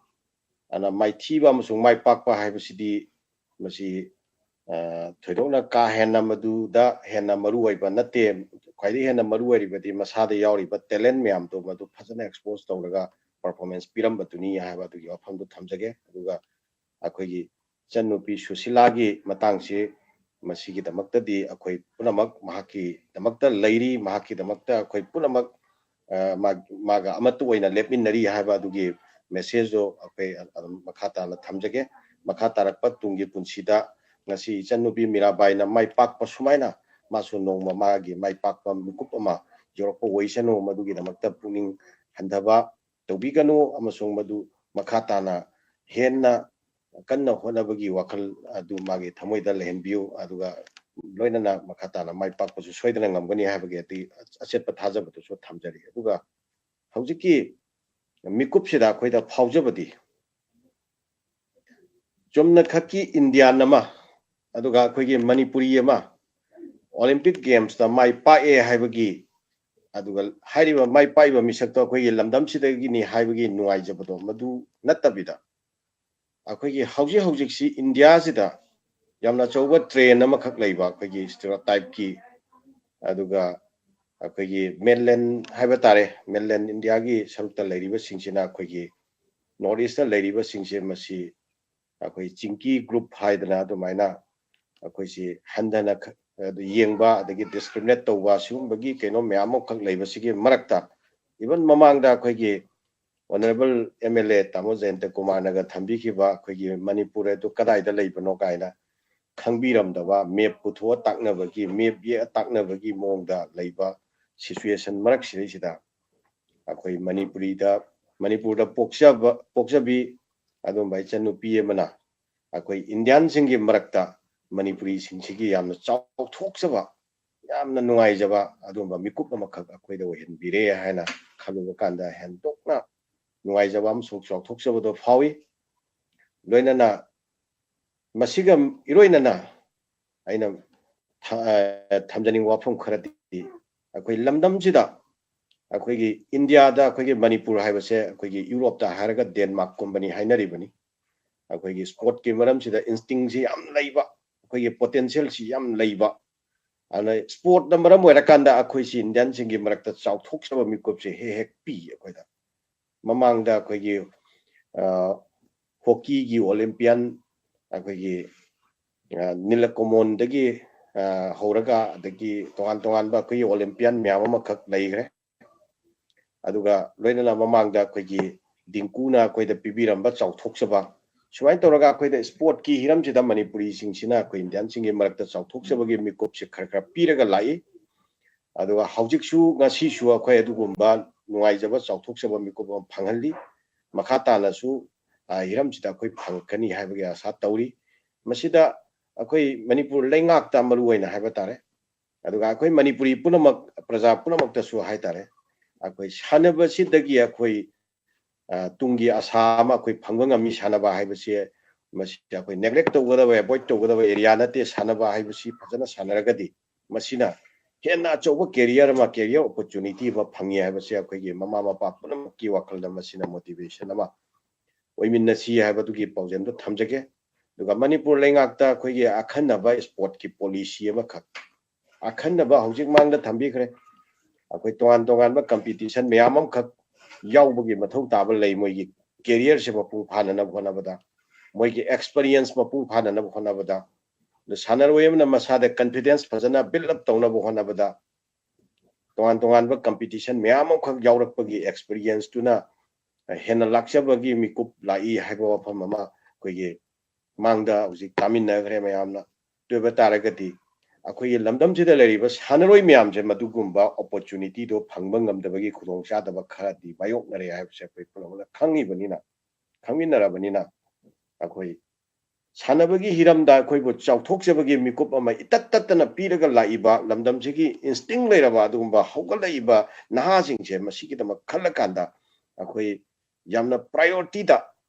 ana mai thiba amasung mai pakpa haibasidi masi थोइदोकना का हेन्ना मदुदा हेन्ना मरु ओइबा नते ख्वाइदि हेन्ना मरु ओइरिबदि मसादा यावरिबा talent ma'am तो मदु फजना expose तौरगा performance पिरम्बतुनी हाइबा दुगी वफमदु थमजगे अदुगा अखोइगी चन्नुपी सुशीलागी मतांगसे मसीगी दमक्तदी अखोइ पुनमक महाकी दमक्ता Larry महाकी दमक्ता अखोइ पुनमक मागा अमतु ओइना लेपिनरी हाइबा दुगी message जो अखोइ मखाताना थमजगे मखातारकपा Tungi पुंसीदा ngasi channupi Mirabai na mai pakpa sumaina masu nongma magi mai pakpa mukup ama yorokpa waisanu madugi damakta puning handaba tobiganu amasung madu makhatana henna kanna honabagi wakal adu magi thamoida lehenbiu aduga loinana makhatana mai pakpa su soidana ngamgani habagi ati achetpa thajabatu so thamjari aduga hawjiki mikup sida khoida phaujabadi jomna khaki India nama aduga khoigi Manipuri ama Olympic Games ta mai pa e haibagi aduga hairiba mai pa iba misakto khoigi lamdam sidagi ni haibagi nuai jabado madu natabida khoigi hauji si India sida yamna chauba train ama khak leiba khoigi stereotype ki aduga khoigi mainland haiba tare mainland India gi sarukta leiriba singsina khoigi north east ta leiriba singse masi khoi chingki group haidana adumaina अखोइसी हंदना येंगबा अदगी discriminate तौबा सिगुंबगी केनो म्याम खक लेबसिगी मरक्ता इवन ममांगदा अखोइगी ऑनरेबल एमएलए तामो जयंत कुमार नगर थंबीखिबा अखोइगी मणिपुर तो कदाइदा लेबनो काइना खंगबिरमदबा मैप पुथो ताकनबगी मैप ये ताकनबगी मोंगदा लेबा सिचुएशन मरक सिरिसिदा अखोइ मणिपुरदा पोक्सबी अदुमबाई चनुपी एमना अखोइ इंडियन सिंगी मरक्ता Manipuri singsi yamna chauthokjaba yamna nungaijaba adumba mikup amakha akoida ohen bire haina khaluba kanda hen tokna nungaijaba amsung chauthokjaba do phawi loinana masiga iroinana aina thamjaning wafam kharati akoi lamdam sida akoigi India da akoigi Manipur haibase akoigi Europe da haraga Denmark company hainaribani akoigi sport ki maram sida instinct si yam leiba अखोई potential सी याम लैबा अने sport number मोरकांदा अखोई सी Indian सिंगी मरक्ता चाउथोक्सबा मिकुप से हेक P अखोइदा ममांगदा अखोई hockey की Olympian अखोई नीलकोमोन दगी हौरगा दगी तोगान बा अखोई ओलंपियन म्याम मखक लैग्रे अदुगा लोइनला ममांगदा अखोई दिंकुना अखोइदा पिबिरंबा चाउथोक्सबा सुमाइन तौरगा अखोइदा स्पोर्ट की हिरम सिदा मणिपुरी सिंगसिना अखोइ इंडियन सिंगी मरक्ता चाउथोक्सबगी मिकुप से खरखर पीरगा लाई अदुगा हौजिकसु ngasisu अखोइ अदुगुम्बा नुवाइजबा चाउथोक्सबा मिकुप फंगहली मखातानासु हिरम सिदा अखोइ फंगकनी हाइबगे आशा तौरी मसिदा अखोइ मणिपुर लैंगाकता मरु ओइना हाइबा तारे अदुगा अखोइ मणिपुरी पुनमक प्रजा पुनमक्तसु हाइ तारे अखोइ सानबसिदगी अखोइ तुंगी आसाम अखोइ फंगंगमी सानबा हाइबसे मसिदा अखोइ नेग्लेक्ट तौगदबा अवॉइड तौगदबा एरिया नते सानबा हाइबसी फजना सानरगदी मसिना हेना चौबा कैरियर अपॉर्चुनिटी बा फंगी हाइबसे अखोइगी ममा मपा पुनमकी वखलदा मसिना मोटिवेशन अमा ओइमिनसी हाइबदुगी पाउजेम दो थमजगे दुगा मणिपुर लैंगाकता अखोइगी अखनबा स्पोर्ट की पॉलिसी अमा खक अखनबा हौजिक मांगदा थंबीखरे अखोइ तोगान बा कंपटीशन म्यामम खक यावबगी मथौ ताबा लै मोइगी कैरियर से मपुंग फानना होनाबदा मोइगी एक्सपीरियंस मपुंग फानना होनाबदा द सानरवेमना मसादा कॉन्फिडेंस फजना बिल्ड अप तौना होनाबदा तोगान बा कंपटीशन म्यामम खक यावरकपगी एक्सपीरियंस तुना हेना लाक्सबगी मिकुप लाई हाइबा वफम अमा कोइगी मांगदा हुजिक तामिनगरे मयामना तोबा तारगति अखोई लमदम सिदा लेरिबा सानरोय म्याम जे मदुगुम्बा अपॉर्चुनिटी दो फंगबा ngamdabagi khudong chadaba kharadi bayok nare haibse koi pulona khangi banina khangminarabanina अखोई सानबगी हिरमदा अखोई बो चाउथोक्सबगी मिकुप अमा इतत ततना पीरगा लाइबा लमदम सिगी इंस्टिंग लेरबा अदुगुम्बा हौगलाइबा नहासिंगसे मसिगिदम खल्लकांदा अखोई यामना प्रायोरिटी दा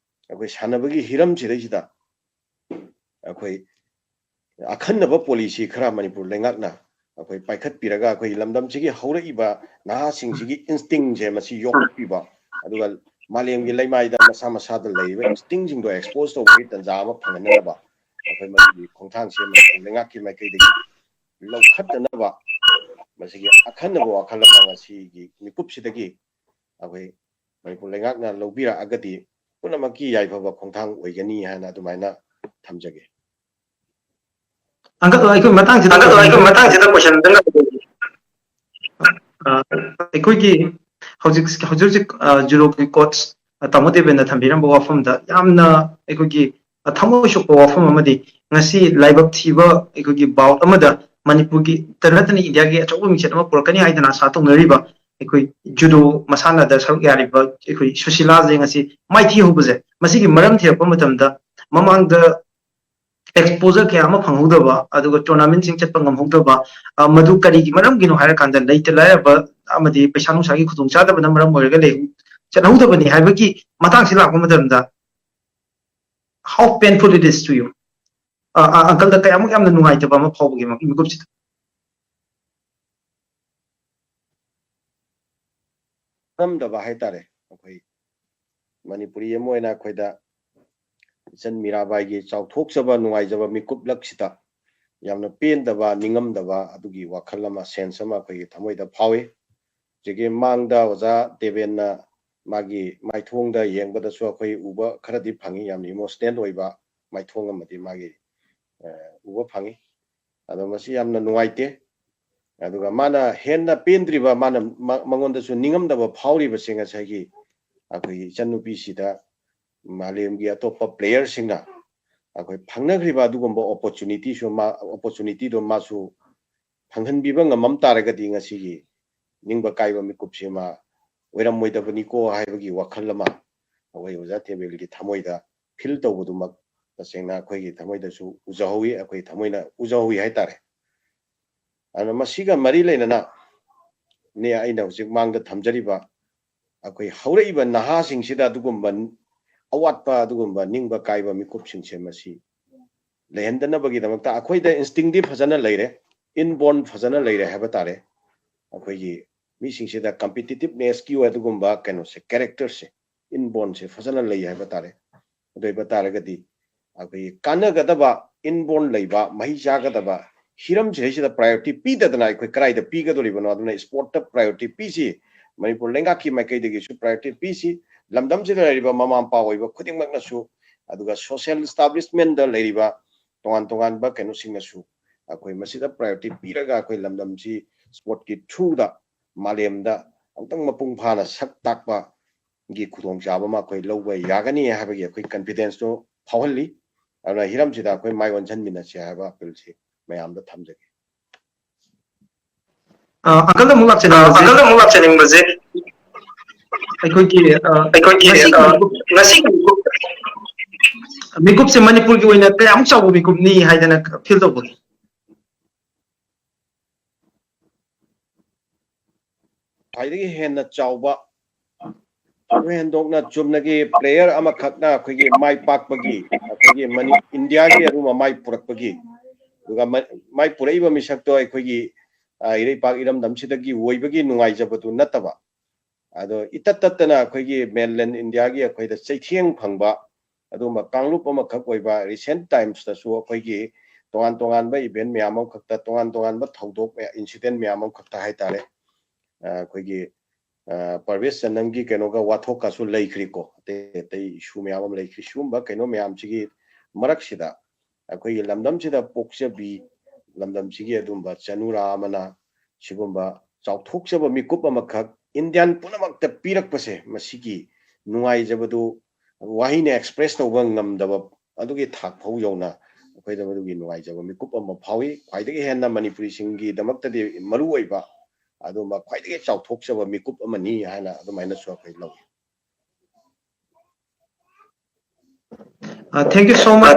अखोई सानबगी हिरम सिदैसिदा अखोई अखन्नबा पॉलिसी खरा मणिपुर लेंगाकना अखोई पाइखत पिरगा अखोई लमदम सिगी हौरइबा नहासिंगसिगी इंस्टिंग जे मसि योकपिबा अदुगा मालेमगी लैमाइदा मसा मसादा लैबा इंस्टिंग जिंगदो एक्सपोज तौबगी तंजा अमा फंगनबा ꯑꯩꯈꯣꯏ ꯃꯗꯨꯒꯤ ꯈꯣꯡꯊꯥꯡꯁꯦ ꯂꯩꯉꯥꯛꯀꯤ ꯃꯥꯏꯀꯩꯗꯒꯤ ꯂꯧꯈꯠꯇꯅꯕ ꯃꯁꯤꯒꯤ ꯑꯈꯟꯅꯕ ꯋꯥꯈꯜ ꯑꯃ ꯉꯁꯤꯒꯤ ꯃꯤꯀꯨꯞꯁꯤꯗꯒꯤ ꯑꯩꯈꯣꯏ ꯃꯅꯤꯄꯨꯔ ꯂꯩꯉꯥꯛꯅ ꯂꯧꯕꯤꯔꯛꯑꯒꯗꯤ ꯄꯨꯝꯅꯃꯛꯀꯤ ꯌꯥꯏꯐꯕ ꯈꯣꯡꯊꯥꯡ ꯑꯣꯏꯒꯅꯤ ꯍꯥꯏꯅ ꯑꯗꯨꯃꯥꯏꯅ ꯊꯝꯖꯒꯦ Angkat lagi matang kita question ꯑꯩꯈꯣꯏꯒꯤ ꯍꯧꯖꯤꯛ ꯖꯤꯔꯣꯒꯤ ꯀꯣꯆ ꯇꯥꯃꯣ ꯗꯦꯕꯦꯟꯅ ꯊꯝꯕꯤꯔꯝꯕ ꯋꯥꯐꯝꯗ ꯌꯥꯝꯅ ꯑꯩꯈꯣꯏꯒꯤ ꯊꯃꯣꯏ ꯁꯣꯛꯄ ꯋꯥꯐꯝ ꯑꯃꯗꯤ ꯉꯁꯤ ꯂꯥꯏꯕꯛ ꯊꯤꯕ ꯑꯩꯈꯣꯏꯒꯤ ꯕꯥꯎꯠ ꯑꯃꯗ ꯃꯅꯤꯄꯨꯔꯒꯤ ꯅꯠꯇꯅ ꯏꯟꯗꯤꯌꯥꯒꯤ ꯑꯆꯧꯕ ꯃꯤꯡꯆꯠ ꯑꯃ ꯄꯨꯔꯛꯀꯅꯤ ꯍꯥꯏꯗꯅ ꯑꯁꯥ ꯇꯧꯅꯔꯤꯕ ꯑꯩꯈꯣꯏ ꯖꯨꯗꯣ ꯃꯁꯥꯟꯅꯗ ꯁꯔꯨꯛ ꯌꯥꯔꯤꯕ ꯑꯩꯈꯣই ꯁꯨꯁꯤꯂꯥꯁꯦ ꯉꯁꯤ ꯃꯥꯏꯊꯤꯍꯧꯕꯁꯦ ꯃꯁꯤꯒꯤ ꯃꯔꯝ ꯊꯤꯔꯛꯄ ꯃꯇꯝꯗ ꯃꯃꯥꯡꯗ exposure kaya ama phanghodaba aduga tournament sing chatpa ngamhodaba madu karigi maramgino hairkanda leita lairaba amadi paisa nungsagi khudung chadaba na maram oiraga lei chathodaba ni haibagi matang si lakpa matamda how painful it is to you uncle da kaya yamna nungaitaba ama phawbagi ma imigupsi ꯉꯝꯗꯕ ꯍꯥꯏꯇꯥꯔꯦ ꯑꯩꯈꯣꯏ ꯃꯅꯤꯄꯨꯔꯤ ꯑꯃ ꯑꯣꯏꯅ ꯑꯩꯈꯣꯏꯗ ꯏꯆꯟ ꯃꯤꯔꯥꯕꯥꯏꯒꯤ ꯆꯥꯎꯊꯣꯛꯆꯕ ꯅꯨꯡꯉꯥꯏꯖꯕ ꯃꯤꯀꯨꯞꯂꯛꯁꯤꯗ ꯌꯥꯝꯅ ꯄꯦꯟꯗꯕ ꯅꯤꯡꯉꯝꯗꯕ ꯑꯗꯨꯒꯤ ꯋꯥꯈꯜ ꯑꯃ ꯁꯦꯟꯁ ꯑꯃ ꯑꯩꯈꯣꯏꯒꯤ ꯊꯃꯣꯏꯗ ꯐꯥꯎꯏ ꯍꯧꯖꯤꯛꯀꯤ ꯃꯥꯡꯗ ꯑꯣꯖꯥ ꯗꯦꯕꯦꯟꯅ ꯃꯥꯒꯤ ꯃꯥꯏꯊꯣꯡꯗ ꯌꯦꯡꯕꯗꯁꯨ ꯑꯩꯈꯣꯏ ꯎꯕ ꯈꯔꯗꯤ ꯐꯪꯉꯤ ꯌꯥꯝꯅ ꯏꯃꯣꯁꯅꯦꯜ ꯑꯣꯏꯕ ꯃꯥꯏꯊꯣꯡ ꯑꯃꯗꯤ ꯃꯥꯒꯤ ꯎꯕ ꯐꯪꯉꯤ ꯑꯗꯣ ꯃꯁꯤ ꯌꯥꯝꯅ ꯅꯨꯡꯉꯥꯏꯇꯦ ꯑꯗꯨꯒ ꯃꯥꯅ ꯍꯦꯟꯅ ꯄꯦꯟꯗ꯭ꯔꯤꯕ ꯃꯥꯅ ꯃꯉꯣꯟꯗꯁꯨ ꯅꯤꯡꯉꯝꯗꯕ ꯐꯥꯎꯔꯤꯕꯁꯦ ꯉꯁꯥꯏꯒꯤ ꯑꯩꯈꯣꯏꯒꯤ ꯏꯆꯟꯅꯨꯄꯤꯁꯤꯗ ꯃꯥꯂꯦꯝꯒꯤ ꯑꯇꯣꯞꯄ ꯄ꯭ꯂꯦꯌꯔꯁꯤꯡꯅ ꯑꯩꯈꯣꯏ ꯐꯪꯅꯈ꯭ꯔꯤꯕ ꯑꯗꯨꯒꯨꯝꯕ ꯑꯣꯄꯣꯔꯆꯨꯅꯤꯇꯤꯗꯣ ꯃꯥꯁꯨ ꯐꯪꯍꯟꯕꯤꯕ ꯉꯝꯃꯝ ꯇꯥꯔꯒꯗꯤ ꯉꯁꯤꯒꯤ ꯅꯤꯡꯕ ꯀꯥꯏꯕ ꯃꯤꯀꯨꯞꯁꯤ ꯃꯥ ꯑꯣꯏꯔꯝꯃꯣꯏꯗꯕꯅꯤꯀꯣ ꯍꯥꯏꯕꯒꯤ ꯋꯥꯈꯜ ꯑꯃ ꯑꯩꯈꯣꯏ ꯑꯣꯖꯥ ꯗꯦꯕꯦꯟꯒꯤ ꯊꯃꯣꯏꯗ ꯐꯤꯜ ꯇꯧꯕꯗꯨꯃꯛ ꯇꯁꯦꯡꯅ ꯑꯩꯈꯣꯏꯒꯤ ꯊꯃꯣꯏꯗꯁꯨ ꯎꯖꯍꯧꯋꯤ ꯑꯩꯈꯣꯏ ꯊꯃꯣꯏꯅ ꯎꯖꯍꯧꯋꯤ ꯍꯥꯏꯇꯥꯔꯦ ꯑꯗꯨꯅ ꯃꯁꯤꯒ ꯃꯔꯤ ꯂꯩꯅꯅ ꯅꯦ ꯑꯩꯅ ꯍꯧꯖꯤꯛ ꯃꯥꯡꯗ ꯊꯝꯖꯔꯤꯕ ꯑꯩꯈꯣꯏ ꯍꯧꯔꯛꯏꯕ ꯅꯍꯥꯁꯤꯡꯁꯤꯗ ꯑꯗꯨꯒꯨꯝꯕ ꯑꯋꯥꯠꯄ ꯑꯗꯨꯒꯨꯝꯕ ꯅꯤꯡꯕ ꯀꯥꯏꯕ ꯃꯤꯀꯨꯞꯁꯤꯡꯁꯦ ꯃꯁꯤ ꯂꯩꯍꯟꯗꯅꯕꯒꯤꯗꯃꯛꯇ ꯑꯩꯈꯣꯏꯗ ꯏꯟꯁꯇꯤꯡꯗꯤ ꯐꯖꯅ ꯂꯩꯔꯦ ꯏꯟꯕꯣꯔꯟ ꯐꯖꯅ ꯂꯩꯔꯦ ꯍꯥꯏꯕ ꯇꯥꯔꯦ ꯑꯩꯈꯣꯏꯒꯤ ꯃꯤꯁꯤꯡꯁꯤꯗ ꯀꯝꯄꯤꯇꯤꯇꯤꯚꯅꯦꯁꯀꯤ ꯑꯗꯨꯒꯨꯝꯕ ꯀꯩꯅꯣꯁꯦ ꯀꯦꯔꯦꯛꯇꯔꯁꯦ ꯏꯟꯕꯣꯔꯟꯁꯦ ꯐꯖꯅ ꯂꯩ ꯍꯥꯏꯕ ꯇꯥꯔꯦ ꯑꯗꯨ ꯑꯣꯏꯕ ꯇꯥꯔꯒꯗꯤ ꯑꯩꯈꯣꯏꯒꯤ ꯀꯥꯟꯅꯒꯗꯕ ꯏꯟꯕꯣꯔꯟ ꯂꯩꯕ ꯃꯍꯩ ꯆꯥꯒꯗꯕ ꯍꯤꯔꯝꯁꯤꯗꯩꯁꯤꯗ ꯄ꯭ꯔꯥꯏꯌꯣꯔꯤꯇꯤ ꯄꯤꯗꯗꯅ ꯑꯩꯈꯣꯏ ꯀꯗꯥꯏꯗ ꯄꯤꯒꯗꯣꯔꯤꯕꯅꯣ ꯑꯗꯨꯅ ꯁ꯭ꯄꯣꯔꯠꯇ ꯄ꯭ꯔꯥꯏꯌꯣꯔꯤꯇꯤ ꯄꯤꯁꯤ ꯃꯅꯤꯄꯨꯔ ꯂꯩꯉꯥꯛꯀꯤ ꯃꯥꯏꯀꯩꯗꯒꯤꯁꯨ ꯄ꯭ꯔꯥꯏꯌꯣꯔꯤꯇꯤ ꯄꯤꯁꯤ ꯂꯝꯗꯝꯁꯤꯗ ꯂꯩꯔꯤꯕ ꯃꯃꯥ ꯃꯄꯥ ꯑꯣꯏꯕ ꯈꯨꯗꯤꯡꯃꯛꯅꯁꯨ ꯑꯗꯨꯒ ꯁꯣꯁꯤꯌꯦꯜ ꯏꯁꯇꯥꯕ꯭ꯂꯤꯁꯃꯦꯟꯗ ꯂꯩꯔꯤꯕ ꯇꯣꯉꯥꯟ ꯇꯣꯉꯥꯟꯕ ꯀꯩꯅꯣꯁꯤꯡꯅꯁꯨ ꯑꯩꯈꯣꯏ ꯃꯁꯤꯗ ꯄ꯭ꯔꯥꯏꯌꯣꯔꯤꯇꯤ ꯄꯤꯔꯒ ꯑꯩꯈꯣꯏ ꯂꯝꯗꯝꯁꯤ ꯁ꯭ꯄꯣꯔꯠꯀꯤ ꯊ꯭ꯔꯨꯗ ꯃꯥꯂꯦꯝꯗ ꯑꯃꯨꯛꯇꯪ ꯃꯄꯨꯡ ꯐꯥꯅ ꯁꯛ ꯇꯥꯛꯄꯒꯤ ꯈꯨꯗꯣꯡꯆꯥꯕ ꯑꯃ ꯑꯩꯈꯣꯏ ꯂꯧꯕ ꯌꯥꯒꯅꯤ ꯍꯥꯏꯕꯒꯤ ꯑꯩꯈꯣꯏ ꯀꯟꯐꯤꯗꯦꯟꯁꯇꯨ ꯐꯥꯎꯍꯜꯂꯤ ꯑꯗꯨꯅ ꯍꯤꯔꯝꯁꯤꯗ ꯑꯩꯈꯣꯏ ꯃꯥꯏ ꯑꯣꯟꯁꯤꯟꯃꯤꯟꯅꯁꯤ ꯍꯥꯏꯕ ꯑꯄꯤꯜꯁꯤ ꯃꯌꯥꯝꯗ ꯊꯝꯖꯒꯦ uncle da mulak chaningbaze ꯑꯩꯈꯣꯏꯒꯤ ngasi ꯃꯤꯀꯨꯞꯁꯦ ꯃꯅꯤꯄꯨꯔꯒꯤ ꯑꯣꯏꯅ ꯀꯌꯥꯃꯨꯛ ꯆꯥꯎꯕ ꯃꯤꯀꯨꯞꯅꯤ ꯍꯥꯏꯗꯅ ꯐꯤꯜ ꯇꯧꯕꯒꯦ ꯈ꯭ꯋꯥꯏꯗꯒꯤ ꯍꯦꯟꯅ ꯆꯥꯎꯕ ꯍꯦꯟꯗꯣꯛꯅ ꯆꯨꯝꯅꯒꯤ ꯄ꯭ꯂꯦꯌꯔ ꯑꯃꯈꯛꯅ ꯑꯩꯈꯣꯏꯒꯤ ꯃꯥꯏ ꯄꯥꯛꯄꯒꯤ ꯑꯩꯈꯣꯏꯒꯤ ꯏꯟꯗꯤꯌꯥꯒꯤ ꯑꯗꯨꯒꯨꯝꯕ ꯃꯥꯏ ꯄꯨꯔꯛꯄꯒꯤ ꯑꯗꯨꯒ ꯃꯥꯏ ꯄꯨꯔꯛꯏꯕ ꯃꯤꯁꯛꯇꯣ ꯑꯩꯈꯣꯏꯒꯤ ꯏꯔꯩꯄꯥꯛ ꯏꯔꯝꯗꯝꯁꯤꯗꯒꯤ ꯑꯣꯏꯕꯒꯤ ꯅꯨꯡꯉꯥꯏꯖꯕꯗꯨ ꯅꯠꯇꯕ ꯑꯗꯣ ꯏꯇꯠ ꯇꯠꯇꯅ ꯑꯩꯈꯣꯏꯒꯤ ꯃꯦꯟꯂꯦꯟ ꯏꯟꯗꯤꯌꯥꯒꯤ ꯑꯩꯈꯣꯏꯗ ꯆꯩꯊꯦꯡ ꯐꯪꯕ ꯑꯗꯨꯒꯨꯝꯕ ꯀꯥꯡꯂꯨꯞ ꯑꯃꯈꯛ ꯑꯣꯏꯕ ꯔꯤꯁꯦꯟꯠ ꯇꯥꯏꯝꯁꯇꯁꯨ ꯑꯩꯈꯣꯏꯒꯤ ꯇꯣꯉꯥꯟ ꯇꯣꯉꯥꯟꯕ ꯏꯚꯦꯟꯠ ꯃꯌꯥꯝ ꯑꯃꯈꯛꯇ ꯇꯣꯉꯥꯟ ꯇꯣꯉꯥꯟꯕ ꯊꯧꯗꯣꯛ ꯏꯟꯁꯤꯗꯦꯟꯠ ꯃꯌꯥꯝ ꯑꯃꯈꯛꯇ ꯍꯥꯏꯇꯥꯔꯦ ꯑꯩꯈꯣꯏꯒꯤ ꯄꯔꯚꯦꯖ ꯆꯅꯟꯒꯤ ꯀꯩꯅꯣꯒ ꯋꯥꯊꯣꯛꯀꯁꯨ ꯂꯩꯈ꯭ꯔꯤꯀꯣ ꯑꯇꯩ ꯑꯇꯩ ꯏꯁꯨ ꯃꯌꯥꯝ ꯑꯃ ꯂꯩꯈ꯭ꯔꯤ ꯁꯤꯒꯨꯝꯕ ꯀꯩꯅꯣ ꯃꯌꯥꯝꯁꯤꯒꯤ ꯃꯔꯛꯁꯤꯗ ꯑꯩꯈꯣꯏꯒꯤ ꯂꯝꯗꯝꯁꯤꯗ ꯄꯣꯛꯆꯕꯤ ꯂꯝꯗꯝꯁꯤꯒꯤ ꯑꯗꯨꯝꯕ ꯆꯅꯨꯔꯥ ꯑꯃꯅ ꯁꯤꯒꯨꯝꯕ ꯆꯥꯎꯊꯣꯛꯆꯕ ꯃꯤꯀꯨꯞ ꯑꯃꯈꯛ ꯏꯟꯗꯤꯌꯥꯟ ꯄꯨꯝꯅꯃꯛꯇ ꯄꯤꯔꯛꯄꯁꯦ ꯃꯁꯤꯒꯤ ꯅꯨꯡꯉꯥꯏꯖꯕꯗꯨ ꯋꯥꯍꯩꯅ ꯑꯦꯛꯁꯄ꯭ꯔꯦꯁ ꯇꯧꯕ ꯉꯝꯗꯕ ꯑꯗꯨꯒꯤ ꯊꯥꯛ ꯐꯥꯎ ꯌꯧꯅ ꯑꯩꯈꯣꯏꯗ ꯃꯗꯨꯒꯤ ꯅꯨꯡꯉꯥꯏꯖꯕ ꯃꯤꯀꯨꯞ ꯑꯃ ꯐꯥꯎꯏ ꯈ꯭ꯋꯥꯏꯗꯒꯤ ꯍꯦꯟꯅ ꯃꯅꯤꯄꯨꯔꯤꯁꯤꯡꯒꯤꯗꯃꯛꯇꯗꯤ ꯃꯔꯨꯑꯣꯏꯕ ꯑꯗꯨꯝꯕ ꯈ꯭ꯋꯥꯏꯗꯒꯤ ꯆꯥꯎꯊꯣꯛꯆꯕ ꯃꯤꯀꯨꯞ ꯑꯃꯅꯤ ꯍꯥꯏꯅ ꯑꯗꯨꯃꯥꯏꯅꯁꯨ ꯑꯩꯈꯣꯏ ꯂꯧꯏ Thank you so much.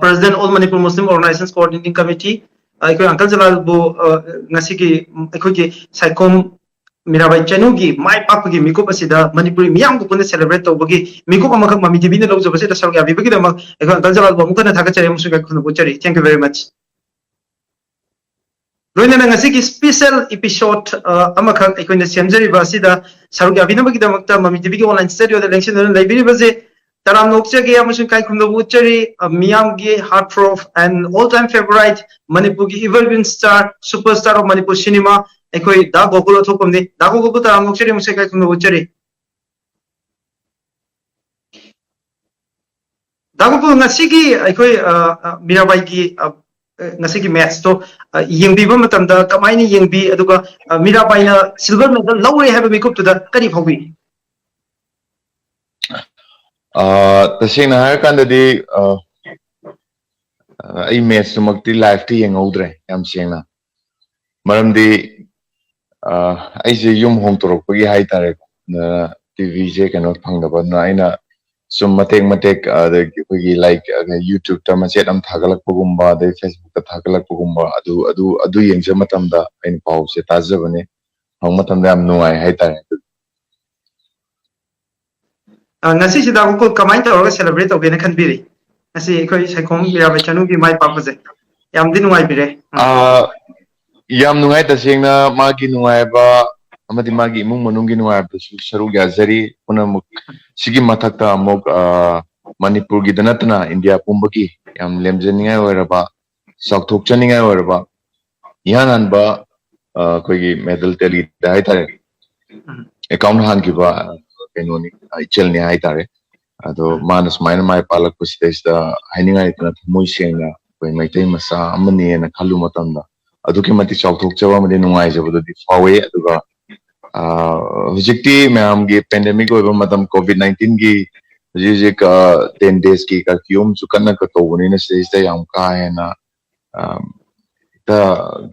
President All Manipur Muslim Organizations Coordinating Committee. Aiko Uncle Jalal bu ngasigi aikogi Saikom Mirabai Chanu gi mai pakgi mikup asida Manipuri miyam ko puna celebrate tawbagi mikup amakak mami tv na lawjaba se tasar ga bibagi damak aiko Uncle Jalal bu amukana thakachari musu ga khunu buchari. Thank you very much. Loina na ngasigi special episode amakak aiko na semjari ba asida sarug ga binabagi damakta mami tv gi online studio da election na laibiri baze Taram Nokchagi Amashu Kai Kumda Wuchari, Miyamgi, Heartthrob, and all-time favorite Manipur evergreen star, superstar of Manipur cinema, Ekoi Da Gokula Tokumni, Da Goku Taram Nokchari Musakai Kumda Wuchari. Da Goku Nasiki, Ekoi Mirabai ki Nasiki match to Yingbi Matamda, Kamaini Yingbi, Aduka, Mirabai na silver medal, lower have a makeup to the Kari Hobi. तसेंग हायर कांददी आई match तुमक्ति live टी यंगौद्रे याम सेंगना मरमदी आइजे युम होम तोरकपगी हाई तारे टीवी जे कनो फंगदबा ना आइना सुम मतेक मतेक अदगी लाइक यूट्यूब ता मचेत अम थागलकपगुम्बा दे फेसबुक ता थागलकपगुम्बा अदु यंगजे मतमदा आइन पाउ से ताजबने हम मतमदा याम नुआई हाई तारे Nasi si dago ko kamay ta orga celebrate oge na khanbiri. Nasi ko Saikom Mirabai Chanu ki mai papaze. Yam din nungai bire. Yam nungai tasengna magi nungai ba amadi magi imung manunggi nungai ba saru gazari punamuk sigi mathakta amok Manipur gi danatna India pumbaki yam lemjeningai oiraba sakthokchaningai oiraba yanan ba koigi medal teli dai tare account han ki ba kenoni ichel ni hai tare ado manas maina mai palak pusida hainingai tna moi senga koi maitai masa amani na khalu matamda aduki mati chawthok chawa made nungai jabadu di fawe aduga hujikti ma'am gi pandemic oiba matam covid-19 gi hujik 10 days ki curfew su kanna ka tobuni na stage da yam ka hena ta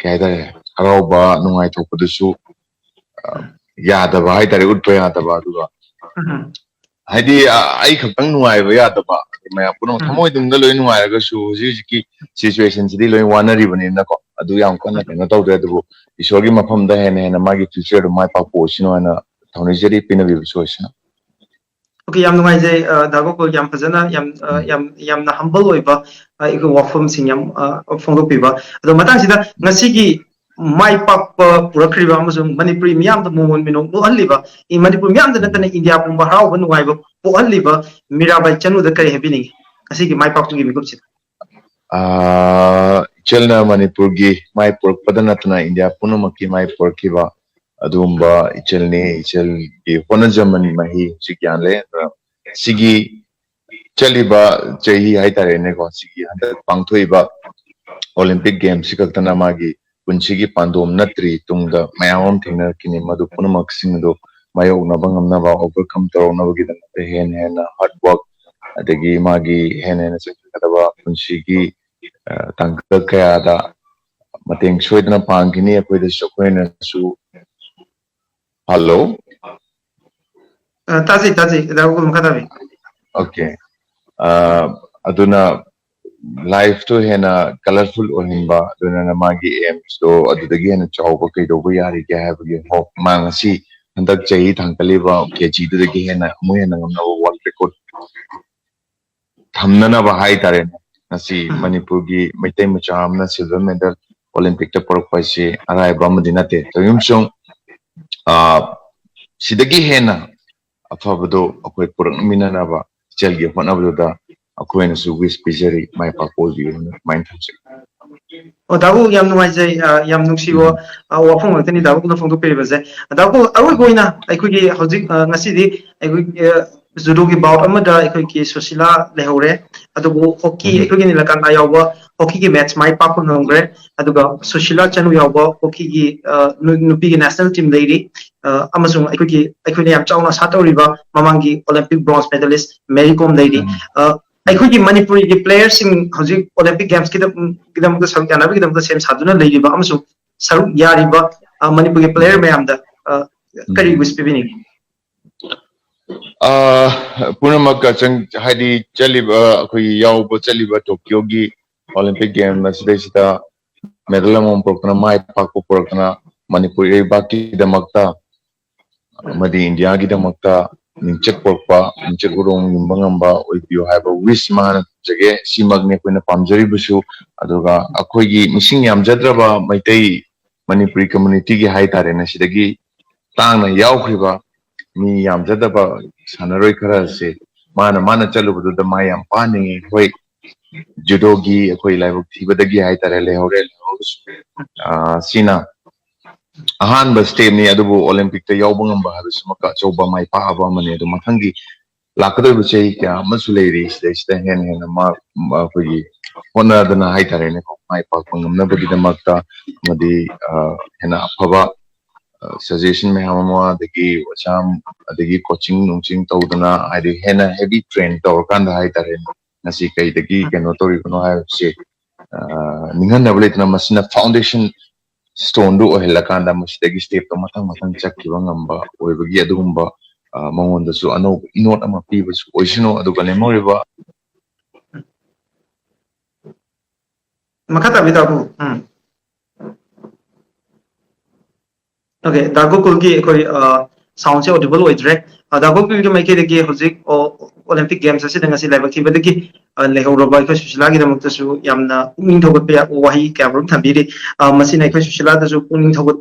gaida haroba nungai thokpadu su yada ba hai tare utpa yada ba aduga haidi ai khaktang nungai ba yada ba ma puno thamoi dungda loi nungai ga su hujiki situation sidi loi wanari bani na ko adu yam kana na tawde adu isogi mafam da hena hena magi future mai pa po sino na thonijeri pinabi soisna Okay, yam nungai je dago ko yam phajana yam na humble oiba iko wafum sing yam phongdo piba ado matang sida ngasi gi mai pak purakriba amasung Manipuri miyam da momon minong no alliba in Manipur miyam da natana India pumba haraw ba nungai ba po alliba Mirabai Chanu da kare happening ngasi gi mai pak gi mikup sit chelna Manipur gi mai pork padanatna India punamaki mai porkiba adumba ichelni ichel gi hona jamani mahi sikyanle sigi chaliba chehi haitare ne ko sigi handa pangthoiba Olympic games sikatana magi punchigi pandom natri tungda mayam thingna kini madu punamak singdo mayo na bangamna ba overcome torona bagi dan hen hard work adagi magi hen sakadaba punchigi tangka kaya da mateng soidna pangini akoi da sokoina su hello tazi dago ko mukadabi okay aduna life to hena colorful ohinba aduna magi aims to adudagi hena chawba kai do yari ke have ge hope mangasi handak chai thangkaliba kg dagi hena mo hena ngamna world record thamnana ba hai tare nasi Manipur gi maitai machamna silver medal Olympic ta porok paise arai ba madinate to yumsong sidagi hena afabado akoi purak minana ba chelgi honabdo da akoi na su wish pijari mai pakol bi mind thamse o dago yam nungai je yam nuksiwo wafung ngtani dago ko phongdo periba je dago aroi boina aikoi gi hojik ngasi di aikoi judo gi bout amada aikoi ki Susila lehore adugo hockey aikoi gi nilakan ayawa hockey gi match mai pa ko ngre aduga Susila Chanu yawa hockey gi nupi gi national team lady amasung aikoi ni yam chauna satoriba mamangi Olympic bronze medalist Mary Kom lady aikoi gi Manipuri gi players sing hojik Olympic games ki dam da saruk yana bi dam da sem saduna leiriba amasung saruk yariba Manipuri gi player mayam da kari wispibini punamak chang haidi chaliba akoi yawba chaliba Tokyo gi Olympic game na sida medal among porkana mai pakko porkana Manipur baki damakta madi India gi damakta nimchek porpa nimchek urong yumbangamba oibio haiba wish man jage simagne koina pamjari busu aduga akoi gi missing yamjadraba maitai Manipuri community gi hai tare na sidagi tangna yawkhriba mi yamjadaba sanaroi khara se mana chalubadu da mayam pani hoi judogi akoi laibuk thibadagi hai tare le hore sina ahan ba step ni adubu olympic te yawbungam ba habisu maka choba mai pa ba mane adu mathangi lakado bu chei kya masule ri sta hen hen ma koi hona dana hai tare ne ko mai pa pangam na bagi da makta madi hena phaba suggestion में हम वहाँ देखी वचाम देखी coaching notching तो उतना आदि है ना heavy train तो और कांड हाई तारे नसी कई देखी क्या तो रिकनो है उसे निगन नबले इतना मशीन foundation stone दो है लकांडा मशीन देखी step तो मतंग मतंग चक की वंगम्बा वो बगी अदुगम्बा मंगों दसु अनो इनोट अमा पी बस ओइसनो अदुगने मोरिबा makata bidaku okay dago kulgi koi sound se audible oidre dago kulgi mai ke de hozik olympic games ase danga si level thiba de lehoroba ko susila gi damak su yamna pungning thogot pe wahi camera thambiri masina ko susila da su pungning thogot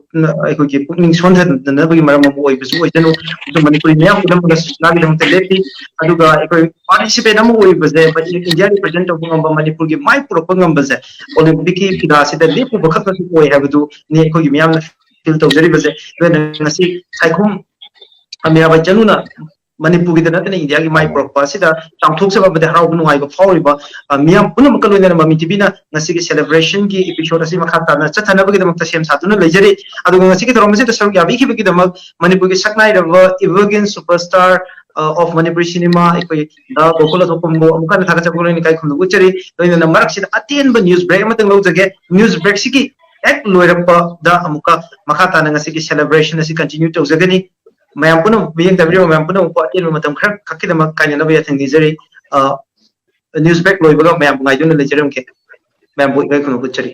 ko ki pungning son na bagi maram mo oi bisu oidano to manipuri me am da susila gi damak lepi aduga ko participate am oi baze but india represent of ngam manipur gi mai pro ngam baze olympic ki fida se de lepu bakhat su oi habdu ne ko gi yam feel to jari baze nasi saikhum Mirabai Chanu na Manipur gi na India gi mai proper sida tangthok se ba de harau nu hai ba fauri ba miyam punam kaloi na mami tv na ngasi gi celebration gi episode asi makha ta na chathana ba gi damak ta sem satuna leijari adu ngasi gi thorom se ta saru yabi ki ba gi damak Manipur gi saknai ra evergreen superstar of Manipur cinema ekoi da gokula thokombo amuka na thaga chakolo ni kai khundu uchari loina na marak sida aten ba news break amatang lo jage news break si gi ek loirapa da amuka makha ta na ngasi gi celebration asi continue to jagani mayam puno biyeng tabri mayam puno ko atin matam khar khakki dama kanya na ba yathang nizari news break loibaga mayam ngai dun le jerum ke mayam boi kai kuno kuchari